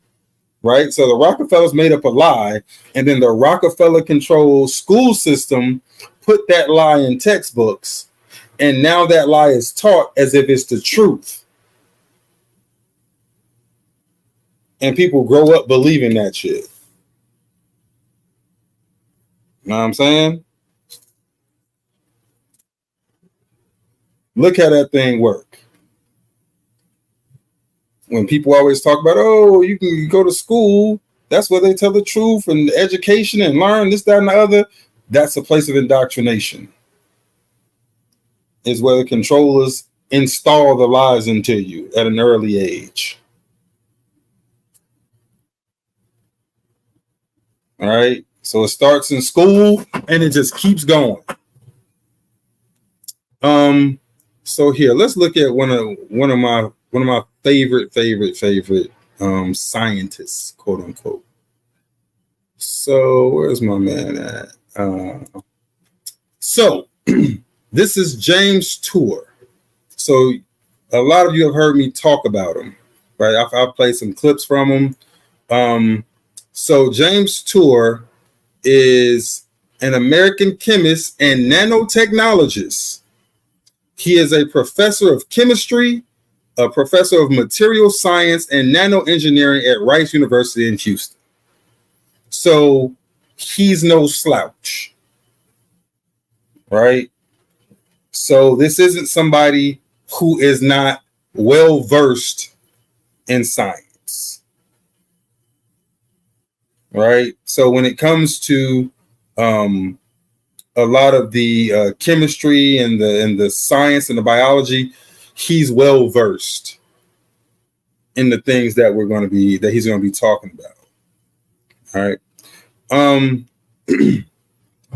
right? So the Rockefellers made up a lie, and then the Rockefeller-controlled school system put that lie in textbooks, and now that lie is taught as if it's the truth. And people grow up believing that shit. You know what I'm saying? Look how that thing work. When people always talk about, you can go to school, that's where they tell the truth and education and learn this, that, and the other. That's a place of indoctrination. Is where the controllers install the lies into you at an early age. All right. So it starts in school and it just keeps going. So here, let's look at one of my favorite scientists, quote unquote. So where's my man at? So this is James Tour. So a lot of you have heard me talk about him, right? I've played some clips from him. So James Tour is an American chemist and nanotechnologist. He is a professor of chemistry, a professor of material science and nanoengineering at Rice University in Houston. So he's no slouch, right? So this isn't somebody who is not well versed in science, right? So when it comes to a lot of the chemistry and the science and the biology, he's well versed in the things that he's going to be talking about. All right.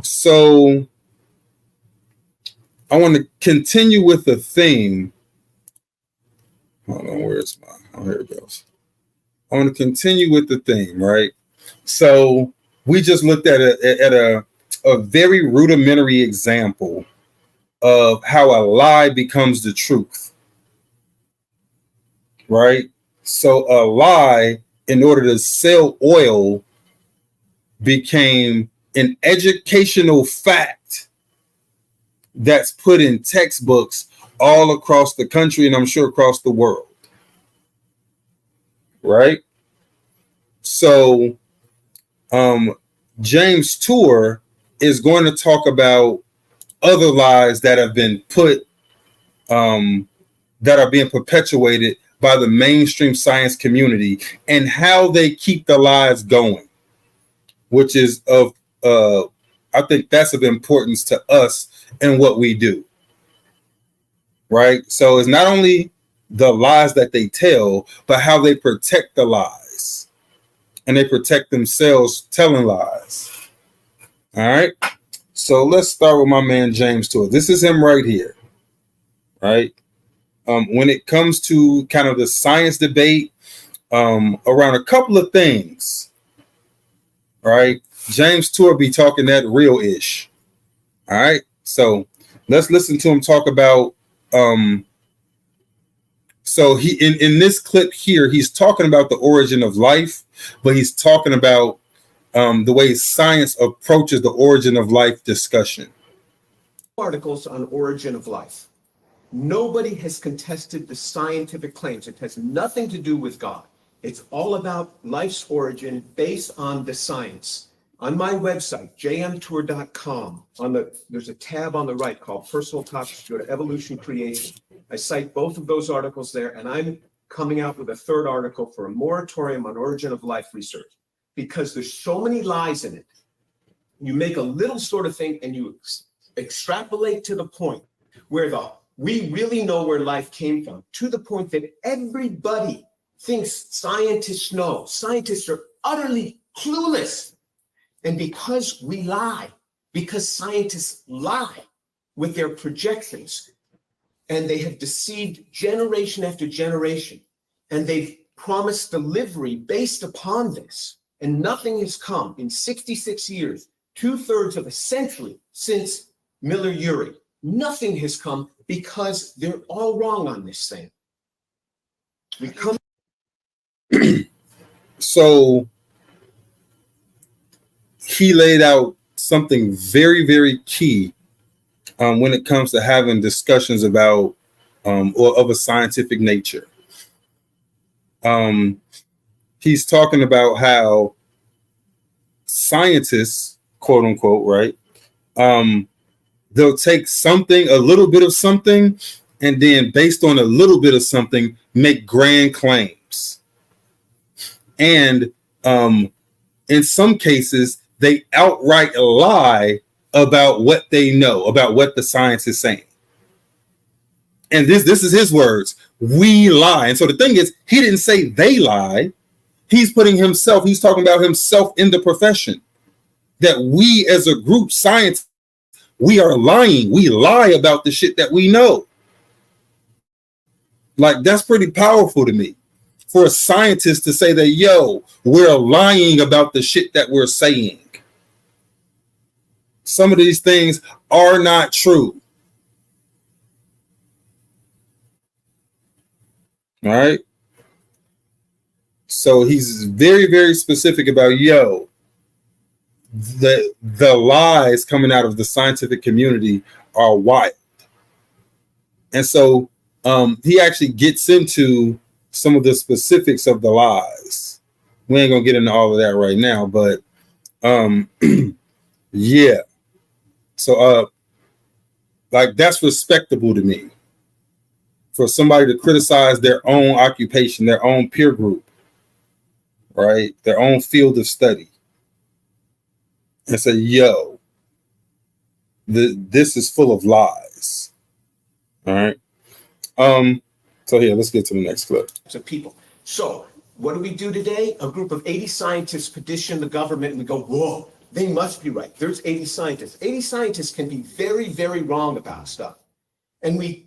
So I want to continue with the theme. Hold on, here it goes. I want to continue with the theme, right? So we just looked at a very rudimentary example of how a lie becomes the truth, right? So a lie, in order to sell oil, became an educational fact that's put in textbooks all across the country and I'm sure across the world, right? So James Tour is going to talk about other lies that have been put, that are being perpetuated by the mainstream science community and how they keep the lies going, which is I think that's of importance to us and what we do, right? So it's not only the lies that they tell, but how they protect the lies and they protect themselves telling lies. All right. So let's start with my man James Tour. This is him right here, right? When it comes to kind of the science debate around a couple of things, right? James Tour be talking that real-ish. All right. So let's listen to him talk about so he in this clip here, he's talking about the origin of life, but he's talking about the way science approaches the origin of life discussion. Articles on origin of life. Nobody has contested the scientific claims. It has nothing to do with God. It's all about life's origin based on the science. On my website, jmtour.com, there's a tab on the right called Personal Topics. Go to Evolution Creation. I cite both of those articles there, and I'm coming out with a third article for a moratorium on origin of life research because there's so many lies in it. You make a little sort of thing and you extrapolate to the point where we really know where life came from, to the point that everybody thinks scientists know. Scientists are utterly clueless. And because we lie, because scientists lie with their projections, and they have deceived generation after generation, and they've promised delivery based upon this, and nothing has come in 66 years, 2/3 of a century since Miller-Urey. Nothing has come because they're all wrong on this thing. We come. So he laid out something very, very key when it comes to having discussions about or of a scientific nature. He's talking about how scientists, quote unquote, right? They'll take something, a little bit of something, and then based on a little bit of something, make grand claims. And in some cases, they outright lie about what they know, about what the science is saying. And this is his words. We lie. And so the thing is, he didn't say they lie. He's putting himself, he's talking about himself in the profession. That we as a group, science, we are lying. We lie about the shit that we know. Like, that's pretty powerful to me. For a scientist to say that, yo, we're lying about the shit that we're saying. Some of these things are not true. All right. So he's very, very specific about, yo, the lies coming out of the scientific community are wild. And so he actually gets into some of the specifics of the lies. We ain't gonna get into all of that right now, but yeah. So like, that's respectable to me. For somebody to criticize their own occupation, their own peer group, right? Their own field of study. And say, yo, this is full of lies. All right. So here, let's get to the next clip. Of people. So what do we do today? A group of 80 scientists petition the government and we go, whoa, they must be right. There's 80 scientists. 80 scientists can be very, very wrong about stuff. And we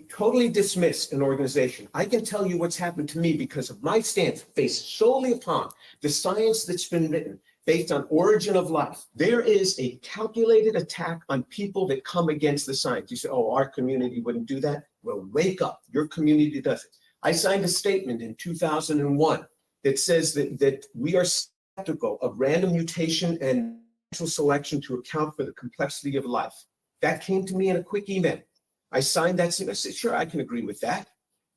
totally dismiss an organization. I can tell you what's happened to me because of my stance based solely upon the science that's been written based on origin of life. There is a calculated attack on people that come against the science. You say, oh, our community wouldn't do that. Well, wake up. Your community does it. I signed a statement in 2001 that says that we are skeptical of random mutation and natural selection to account for the complexity of life. That came to me in a quick email. I signed that. I said, sure, I can agree with that.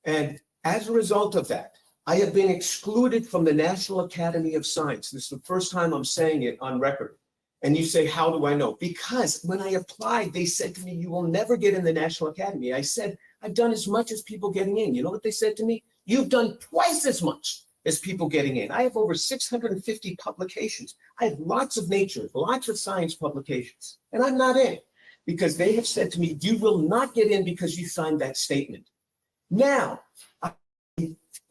And as a result of that, I have been excluded from the National Academy of Science. This is the first time I'm saying it on record. And you say, how do I know? Because when I applied, they said to me, you will never get in the National Academy. I said, I've done as much as people getting in. You know what they said to me? You've done twice as much as people getting in. I have over 650 publications. I have lots of nature, lots of science publications, and I'm not in because they have said to me, you will not get in because you signed that statement. Now,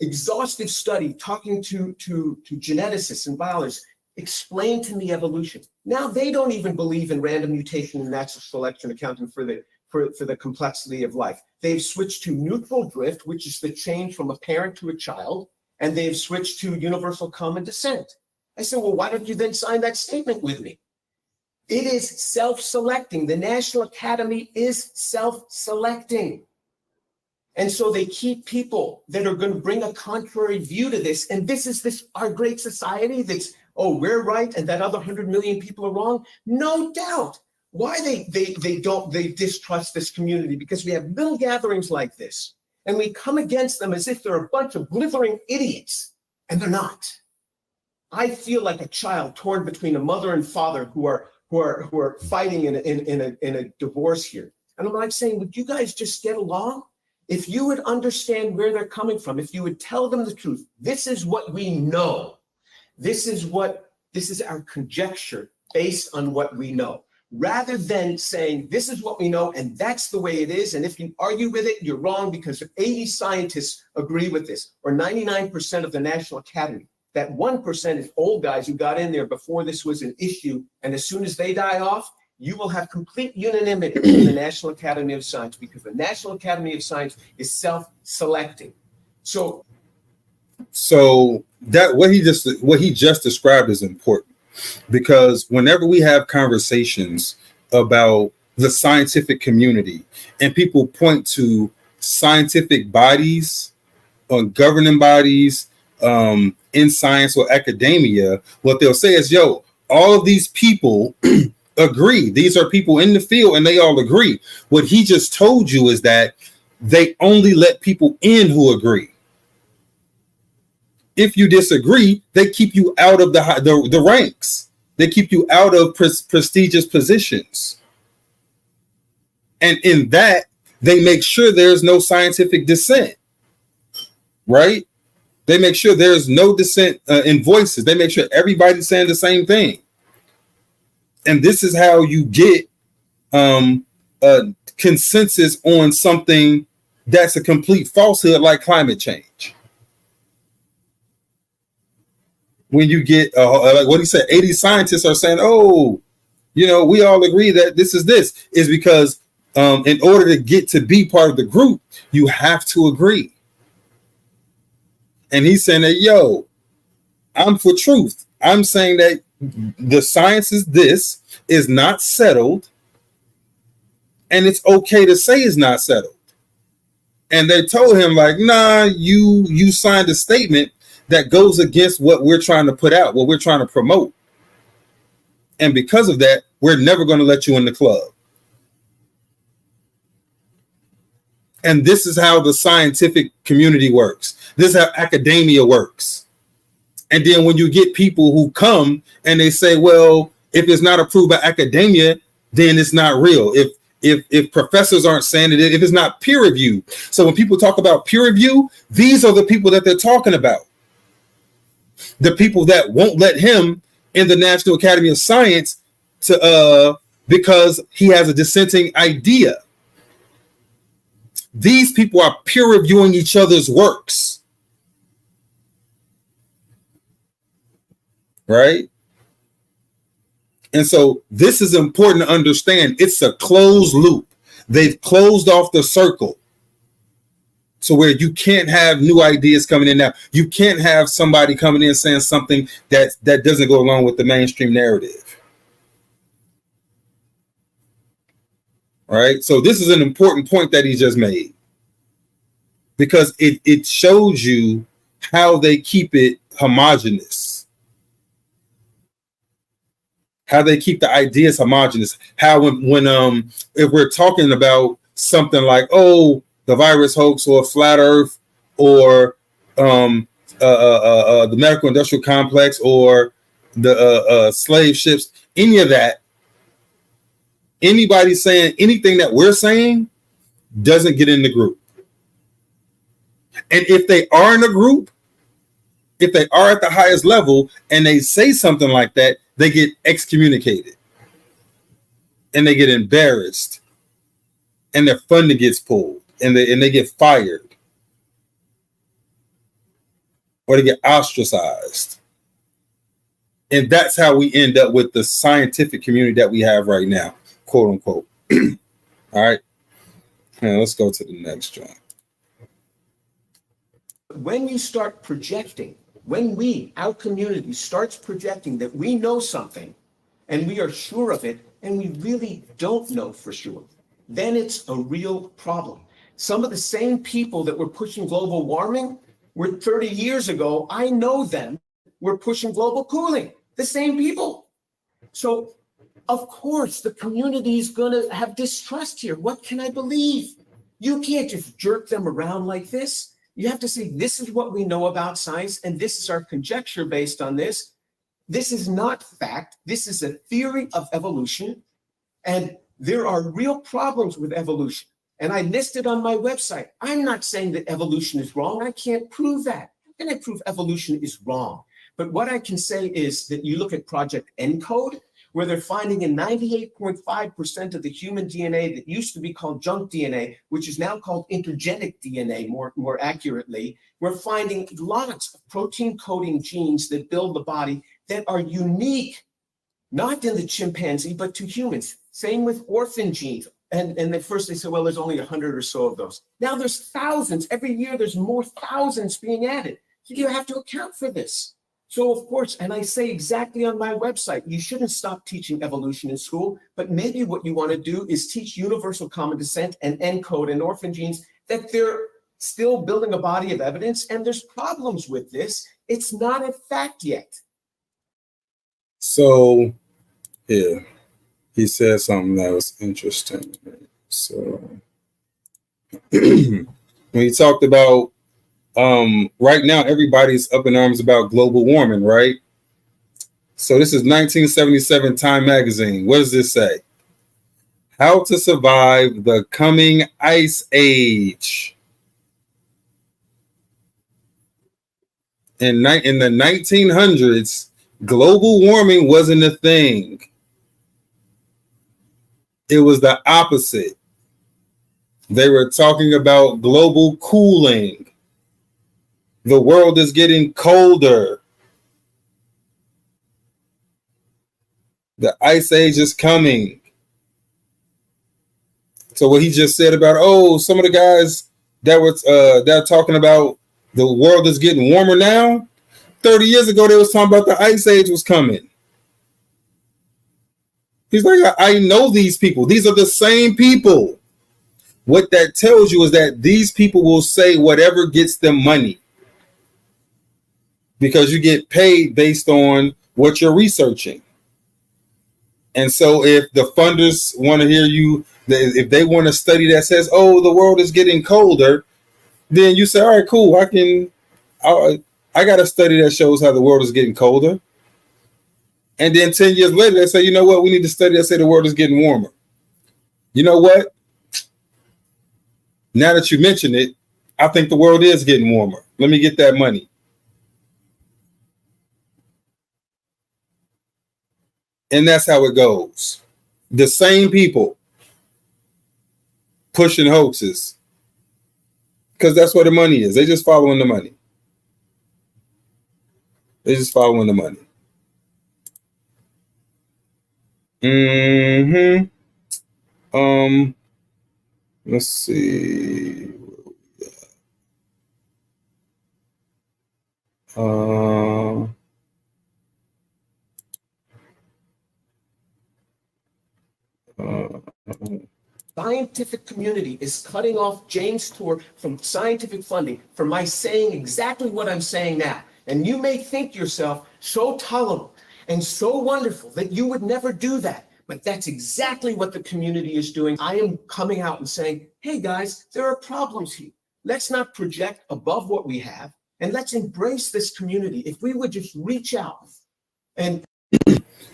exhaustive study talking to geneticists and biologists, explain to me evolution. Now they don't even believe in random mutation and natural selection accounting for the complexity of life. They've switched to neutral drift, which is the change from a parent to a child, and they've switched to universal common descent. I said, well, why don't you then sign that statement with me? It is self-selecting. The National Academy is self-selecting. And so they keep people that are going to bring a contrary view to this. And this is our great society that's, oh, we're right and that other 100 million people are wrong. No doubt. Why they distrust this community? Because we have little gatherings like this and we come against them as if they're a bunch of blithering idiots, and they're not. I feel like a child torn between a mother and father who are fighting in a divorce here. And I'm like saying, would you guys just get along? If you would understand where they're coming from, if you would tell them the truth, this is what we know. This is our conjecture based on what we know, rather than saying, this is what we know and that's the way it is. And if you argue with it, you're wrong because 80 scientists agree with this, or 99% of the National Academy. That 1% is old guys who got in there before this was an issue. And as soon as they die off, you will have complete unanimity in the National Academy of Science, because the National Academy of Science is self-selecting. So that what he just described is important, because whenever we have conversations about the scientific community and people point to scientific bodies or governing bodies in science or academia, what they'll say is, yo, all of these people agree. These are people in the field and they all agree. What he just told you is that they only let people in who agree. If you disagree, they keep you out of the ranks. They keep you out of prestigious positions. And in that, they make sure there's no scientific dissent, right? They make sure there's no dissent in voices. They make sure everybody's saying the same thing. And this is how you get a consensus on something that's a complete falsehood, like climate change. When you get, like what he said, 80 scientists are saying, oh, we all agree that this is because in order to get to be part of the group, you have to agree. And he's saying that, yo, I'm for truth. I'm saying that the science is not settled, and it's okay to say it's not settled. And they told him, like, nah, you signed a statement that goes against what we're trying to put out, what we're trying to promote. And because of that, we're never going to let you in the club. And this is how the scientific community works. This is how academia works. And then when you get people who come and they say, well, if it's not approved by academia, then it's not real. If professors aren't saying it, if it's not peer review. So when people talk about peer review, these are the people that they're talking about. The people that won't let him in the National Academy of Science because he has a dissenting idea. These people are peer reviewing each other's works. Right? And so this is important to understand. It's a closed loop. They've closed off the circle. So where you can't have new ideas coming in now. You can't have somebody coming in saying something that doesn't go along with the mainstream narrative. Right? So this is an important point that he just made. Because it shows you how they keep it homogenous. How they keep the ideas homogenous. How when if we're talking about something like, oh, the virus hoax or flat earth or the medical industrial complex or the slave ships, any of that, anybody saying anything that we're saying doesn't get in the group. And if they are in a group, if they are at the highest level and they say something like that, they get excommunicated and they get embarrassed and their funding gets pulled and they get fired or they get ostracized. And that's how we end up with the scientific community that we have right now, quote unquote. All right. Now let's go to the next joint. When you start projecting, when our community starts projecting that we know something and we are sure of it and we really don't know for sure, then it's a real problem. Some of the same people that were pushing global warming were 30 years ago, I know them, were pushing global cooling. The same people. So, of course, the community is going to have distrust here. What can I believe? You can't just jerk them around like this. You have to say, this is what we know about science, and this is our conjecture based on this. This is not fact. This is a theory of evolution, and there are real problems with evolution. And I listed on my website, I'm not saying that evolution is wrong. I can't prove that. How can I prove evolution is wrong? But what I can say is that you look at Project ENCODE, where they're finding in 98.5% of the human DNA that used to be called junk DNA, which is now called intergenic DNA, more accurately, we're finding lots of protein coding genes that build the body that are unique, not in the chimpanzee, but to humans. Same with orphan genes. And at first they said, well, there's only 100 or so of those. Now there's thousands. Every year there's more thousands being added. So you have to account for this. So of course, and I say exactly on my website, you shouldn't stop teaching evolution in school, but maybe what you want to do is teach universal common descent and ENCODE and orphan genes, that they're still building a body of evidence, and there's problems with this. It's not a fact yet. So, yeah, he said something that was interesting. So, when he talked about right now, everybody's up in arms about global warming, right? So this is 1977 Time magazine. What does this say? How to survive the coming ice age. In the 1900s, global warming wasn't a thing. It was the opposite. They were talking about global cooling. The world is getting colder. The ice age is coming. So what he just said about, some of the guys that were talking about the world is getting warmer now, 30 years ago they was talking about the ice age was coming. He's like, I know these people. These are the same people. What that tells you is that these people will say whatever gets them money, because you get paid based on what you're researching. And so if the funders want to hear you, if they want a study that says, the world is getting colder, then you say, all right, cool. I got a study that shows how the world is getting colder. And then 10 years later, they say, you know what? We need to study that say the world is getting warmer. You know what? Now that you mention it, I think the world is getting warmer. Let me get that money. And that's how it goes. The same people pushing hoaxes, because that's where the money is. They just following the money. They just following the money. Let's see. Scientific community is cutting off James Tour from scientific funding for my saying exactly what I'm saying now. And you may think yourself so tolerable and so wonderful that you would never do that. But that's exactly what the community is doing. I am coming out and saying, hey guys, there are problems here. Let's not project above what we have, and let's embrace this community. If we would just reach out and...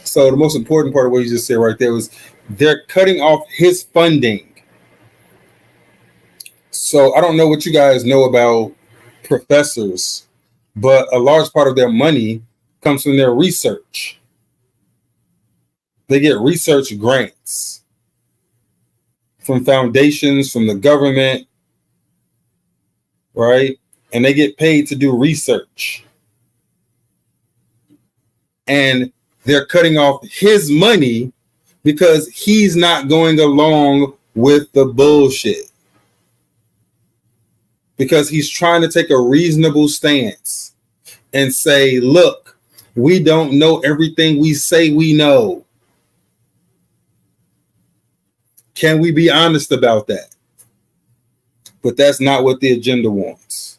So the most important part of what you just said right there was they're cutting off his funding. So I don't know what you guys know about professors, but a large part of their money comes from their research. They get research grants from foundations, from the government, right? And they get paid to do research. and they're cutting off his money because he's not going along with the bullshit. Because he's trying to take a reasonable stance and say, look, we don't know everything we say we know. Can we be honest about that? But that's not what the agenda wants.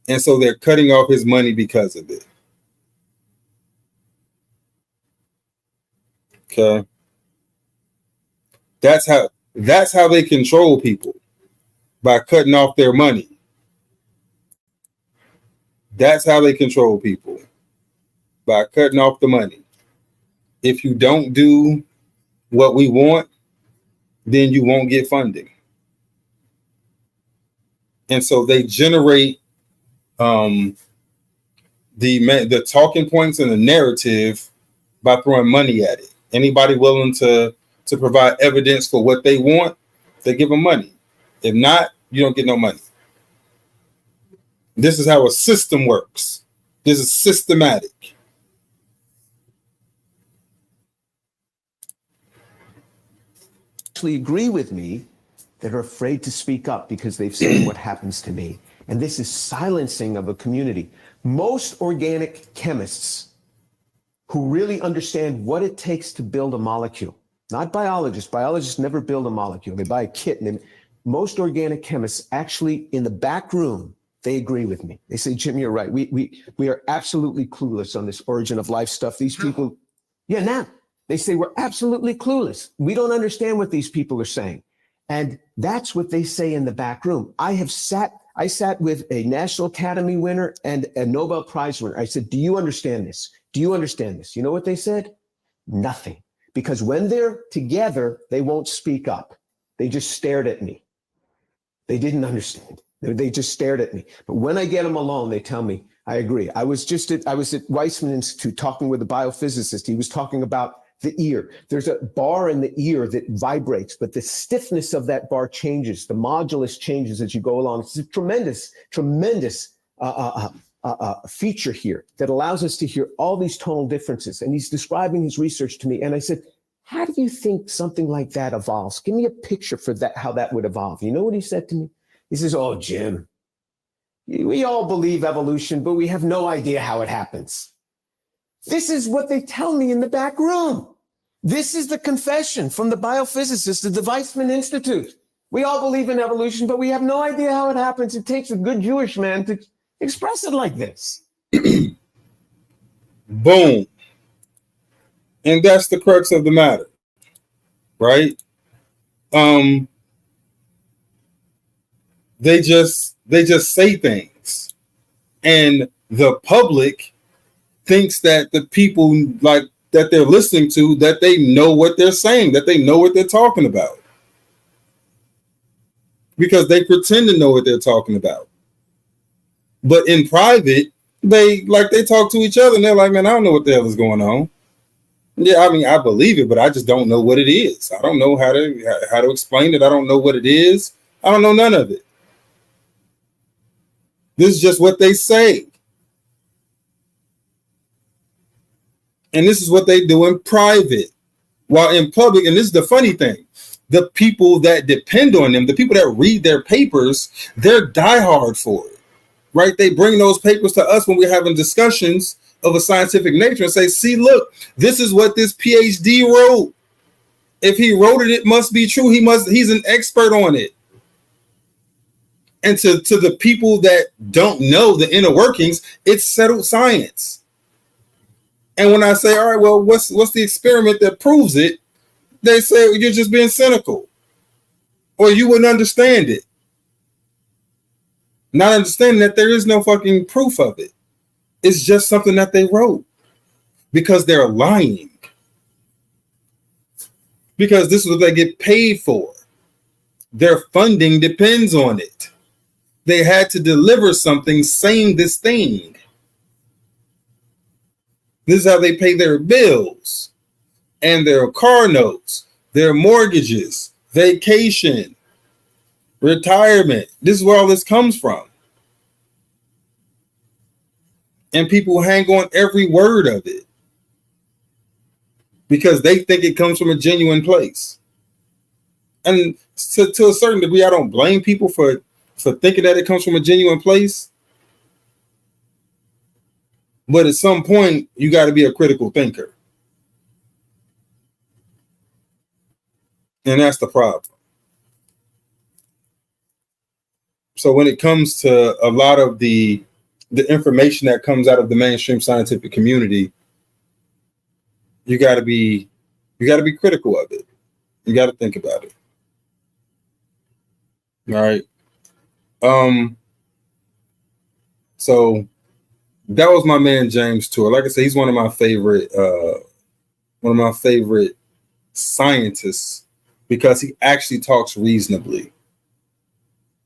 And so they're cutting off his money because of it. Okay. That's how they control people, by cutting off their money. That's how they control people, by cutting off the money. If you don't do what we want, then you won't get funding. And so they generate the talking points and the narrative by throwing money at it. Anybody willing to provide evidence for what they want, they give them money. If not, you don't get no money. This is how a system works. This is systematic. Actually agree with me that are afraid to speak up because they've seen what happens to me. And this is silencing of a community. Most organic chemists who really understand what it takes to build a molecule, not biologists never build a molecule. They buy a kit, and most organic chemists actually in the back room, they agree with me. They say, Jim, you're right. We are absolutely clueless on this origin of life stuff. These people, now they say we're absolutely clueless. We don't understand what these people are saying. And that's what they say in the back room. I sat with a National Academy winner and a Nobel Prize winner. I said, do you understand this? Do you understand this? You know what they said? Nothing. Because when they're together, they won't speak up. They just stared at me. They didn't understand. They just stared at me. But when I get them alone, they tell me, I agree. I was at Weizmann Institute talking with a biophysicist. He was talking about the ear. There's a bar in the ear that vibrates, but the stiffness of that bar changes. The modulus changes as you go along. It's a tremendous feature here that allows us to hear all these tonal differences. And he's describing his research to me. And I said, how do you think something like that evolves? Give me a picture for that, how that would evolve. You know what he said to me? He says, oh, Jim, we all believe evolution, but we have no idea how it happens. This is what they tell me in the back room. This is the confession from the biophysicist at the Weizmann Institute. We all believe in evolution, but we have no idea how it happens. It takes a good Jewish man to express it like this. Boom. And that's the crux of the matter, right? They just say things, and the public thinks that the people like that they're listening to, that they know what they're saying, that they know what they're talking about, because they pretend to know what they're talking about. But in private, they talk to each other and they're like, man, I don't know what the hell is going on. Yeah, I mean, I believe it, but I just don't know what it is. I don't know how to explain it. I don't know what it is. I don't know none of it. This is just what they say. And this is what they do in private. While in public, and this is the funny thing, the people that depend on them, the people that read their papers, they're diehard for it, right? They bring those papers to us when we're having discussions of a scientific nature and say, see, look, this is what this PhD wrote. If he wrote it, it must be true. He's an expert on it. And to the people that don't know the inner workings, it's settled science. And when I say, all right, well, what's the experiment that proves it? They say, well, you're just being cynical, or you wouldn't understand it. Not understanding that there is no fucking proof of it. It's just something that they wrote because they're lying. Because this is what they get paid for. Their funding depends on it. They had to deliver something saying this thing. This is how they pay their bills and their car notes, their mortgages, vacation, retirement. This is where all this comes from. And people hang on every word of it. because they think it comes from a genuine place. And to a certain degree, I don't blame people for thinking that it comes from a genuine place. But at some point, you got to be a critical thinker. And that's the problem. So when it comes to a lot of the information that comes out of the mainstream scientific community, you got to be critical of it. You got to think about it. All right. So that was my man James Tour. Like I said, he's one of my favorite scientists because he actually talks reasonably.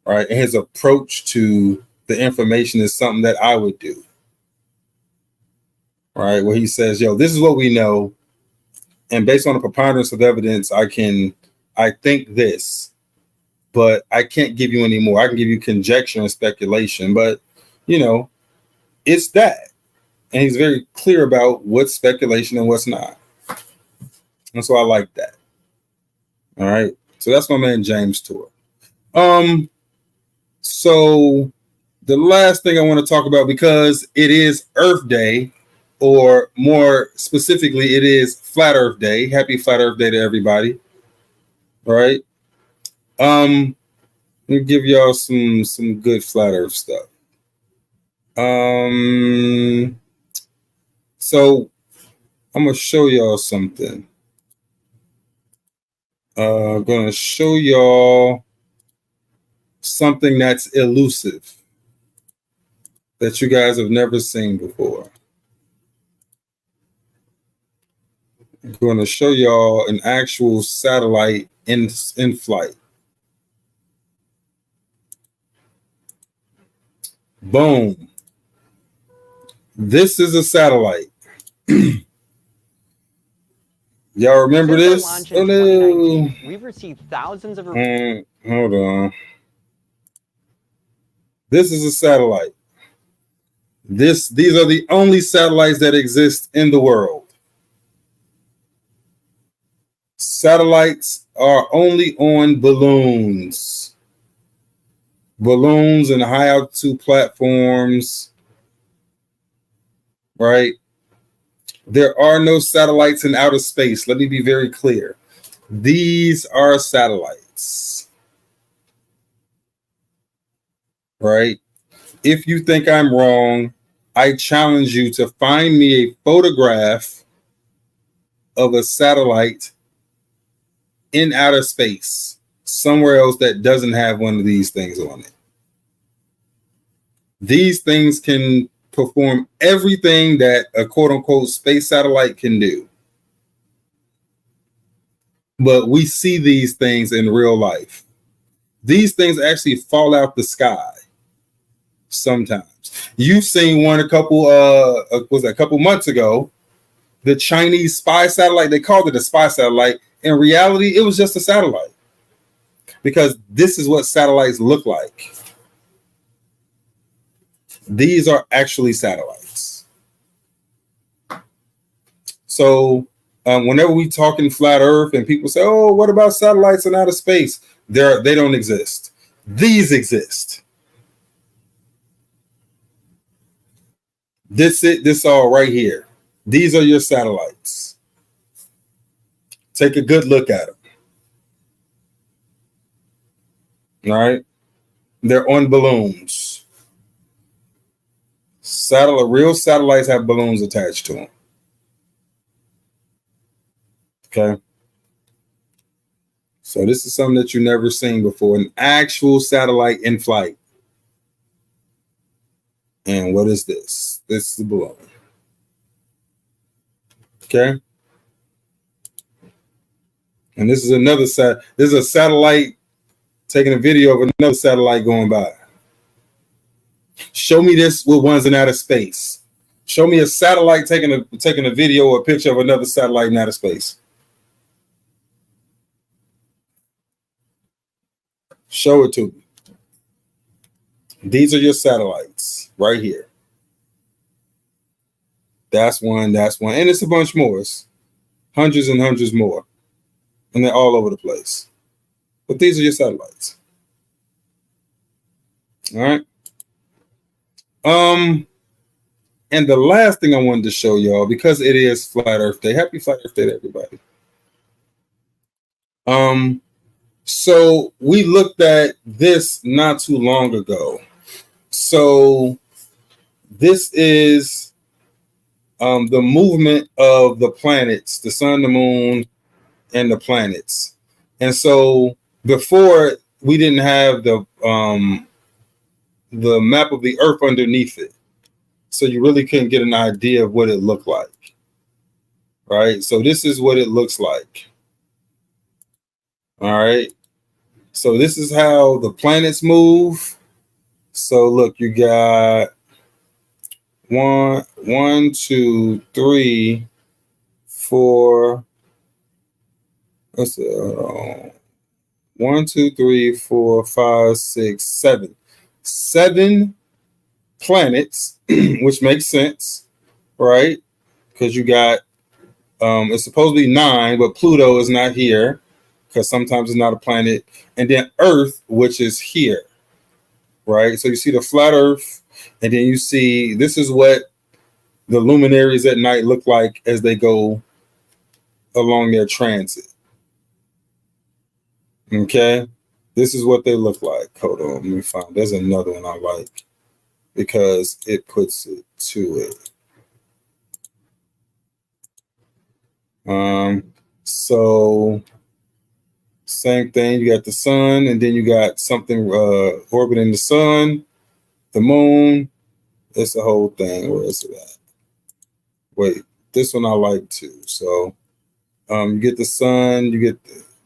Right. And his approach to the information is something that I would do. Right. Where he says, yo, this is what we know. And based on a preponderance of evidence, I think this, but I can't give you any more. I can give you conjecture and speculation, but it's that. And he's very clear about what's speculation and what's not. And so I like that. All right. So that's my man James Tour. So the last thing I want to talk about, because it is Earth Day, or more specifically, it is Flat Earth Day. Happy Flat Earth Day to everybody. All right. Let me give y'all some good Flat Earth stuff. So I'm gonna show y'all something. I'm gonna show y'all something that's elusive that you guys have never seen before. I'm going to show y'all an actual satellite in flight. Boom. This is a satellite. Y'all remember this? Launch in 2019, we've received thousands of hold on. This is a satellite. These are the only satellites that exist in the world. Satellites are only on balloons and high altitude platforms, right? There are no satellites in outer space. Let me be very clear. These are satellites, right? If you think I'm wrong, I challenge you to find me a photograph of a satellite in outer space somewhere else that doesn't have one of these things on it. These things can perform everything that a quote unquote space satellite can do. But we see these things in real life. These things actually fall out the sky sometimes. You've seen one a couple months ago, the Chinese spy satellite. They called it a spy satellite. In reality, it was just a satellite, because this is what satellites look like. These are actually satellites. So whenever we talk in flat Earth and people say, "Oh, what about satellites in outer space?" They don't exist. These exist. This all right here. These are your satellites. Take a good look at them. All right. They're on balloons. Real satellites have balloons attached to them. Okay. So this is something that you've never seen before, an actual satellite in flight. And what is this? This is a balloon. Okay. And this is another this is a satellite taking a video of another satellite going by. Show me this with ones in outer space. Show me a satellite taking a video or a picture of another satellite in outer space. Show it to me. These are your satellites right here. That's one. And it's a bunch more. It's hundreds and hundreds more, and they're all over the place. But these are your satellites. All right. And the last thing I wanted to show y'all, because it is Flat Earth Day. Happy Flat Earth Day to everybody. So we looked at this not too long ago. So this is the movement of the planets, the sun, the moon, and the planets. And so before, we didn't have the map of the Earth underneath it. So you really couldn't get an idea of what it looked like. Right? So this is what it looks like. All right. So this is how the planets move. So look, you got 1, 2, 3, 4. Let's see, 1, 2, 3, 4, 5, 6, 7. 7 planets, which makes sense, right? Because you got it's supposed to be 9, but Pluto is not here because sometimes it's not a planet, and then Earth, which is here, right? So you see the flat Earth, and then you see this is what the luminaries at night look like as they go along their transit. Okay, this is what they look like. Hold on, let me find. There's another one I like because it puts it to it. So same thing. You got the sun, and then you got something orbiting the sun, the moon. It's the whole thing. Where is it at? Wait, this one I like too. So you get the sun, you get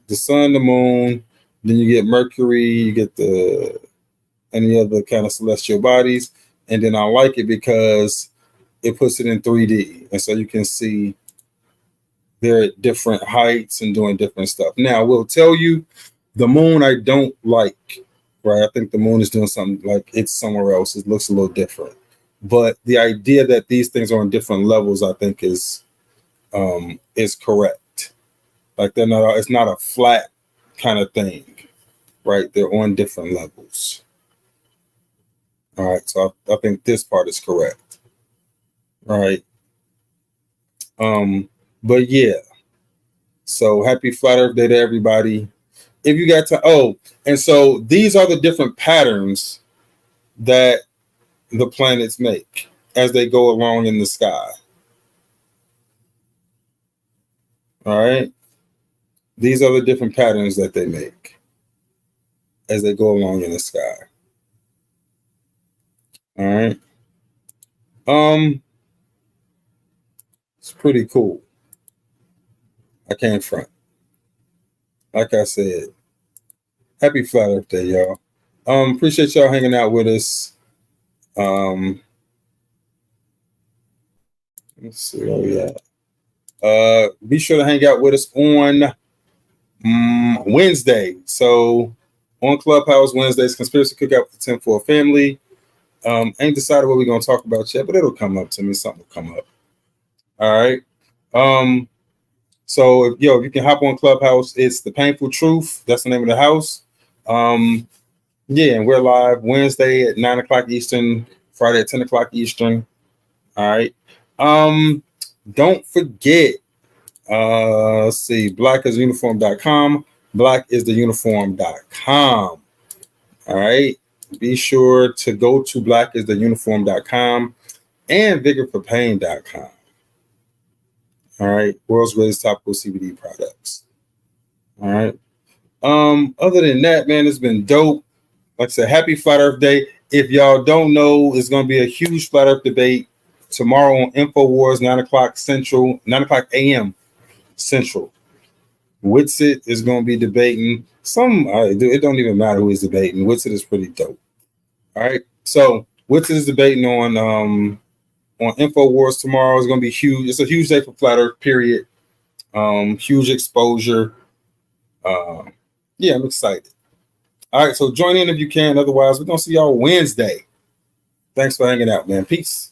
the sun, the moon, then you get Mercury, you get the any other kind of celestial bodies, and then I like it because it puts it in 3D, and so you can see they're at different heights and doing different stuff. Now, I will tell you, the moon I don't like, right? I think the moon is doing something like it's somewhere else. It looks a little different. But the idea that these things are on different levels, I think is correct. Like they're not, it's not a flat kind of thing, right? They're on different levels. All right, so I think this part is correct. All right. But yeah. So happy Flat Earth Day to everybody. If you got to, and so these are the different patterns that the planets make as they go along in the sky. All right. These are the different patterns that they make as they go along in the sky. All right. It's pretty cool. I can't front. Like I said, happy Flat Earth Day, y'all. Appreciate y'all hanging out with us. Let's see where we at. Be sure to hang out with us on Wednesday. So on Clubhouse Wednesdays, Conspiracy Cookout with the 10-4 family. Ain't decided what we're gonna talk about yet, but it'll come up to me. Something will come up. All right. So if you can hop on Clubhouse, it's The Painful Truth. That's the name of the house. Yeah, and we're live Wednesday at 9 o'clock Eastern, Friday at 10 o'clock Eastern. All right. Don't forget, let's see, blackistheuniform.com. Blackistheuniform.com. All right. Be sure to go to blackistheuniform.com and vigorforpain.com. All right. World's greatest topical CBD products. All right. Other than that, man, it's been dope. Like I said, happy Flat Earth Day. If y'all don't know, it's going to be a huge Flat Earth debate tomorrow on InfoWars, 9 o'clock Central, 9 o'clock a.m. Central. Witsit is going to be debating it don't even matter who he's debating. Witsit is pretty dope. All right. So Witsit is debating on InfoWars tomorrow. It's going to be huge. It's a huge day for Flat Earth, period. Huge exposure. Yeah, I'm excited. All right, so join in if you can. Otherwise, we're going to see y'all Wednesday. Thanks for hanging out, man. Peace.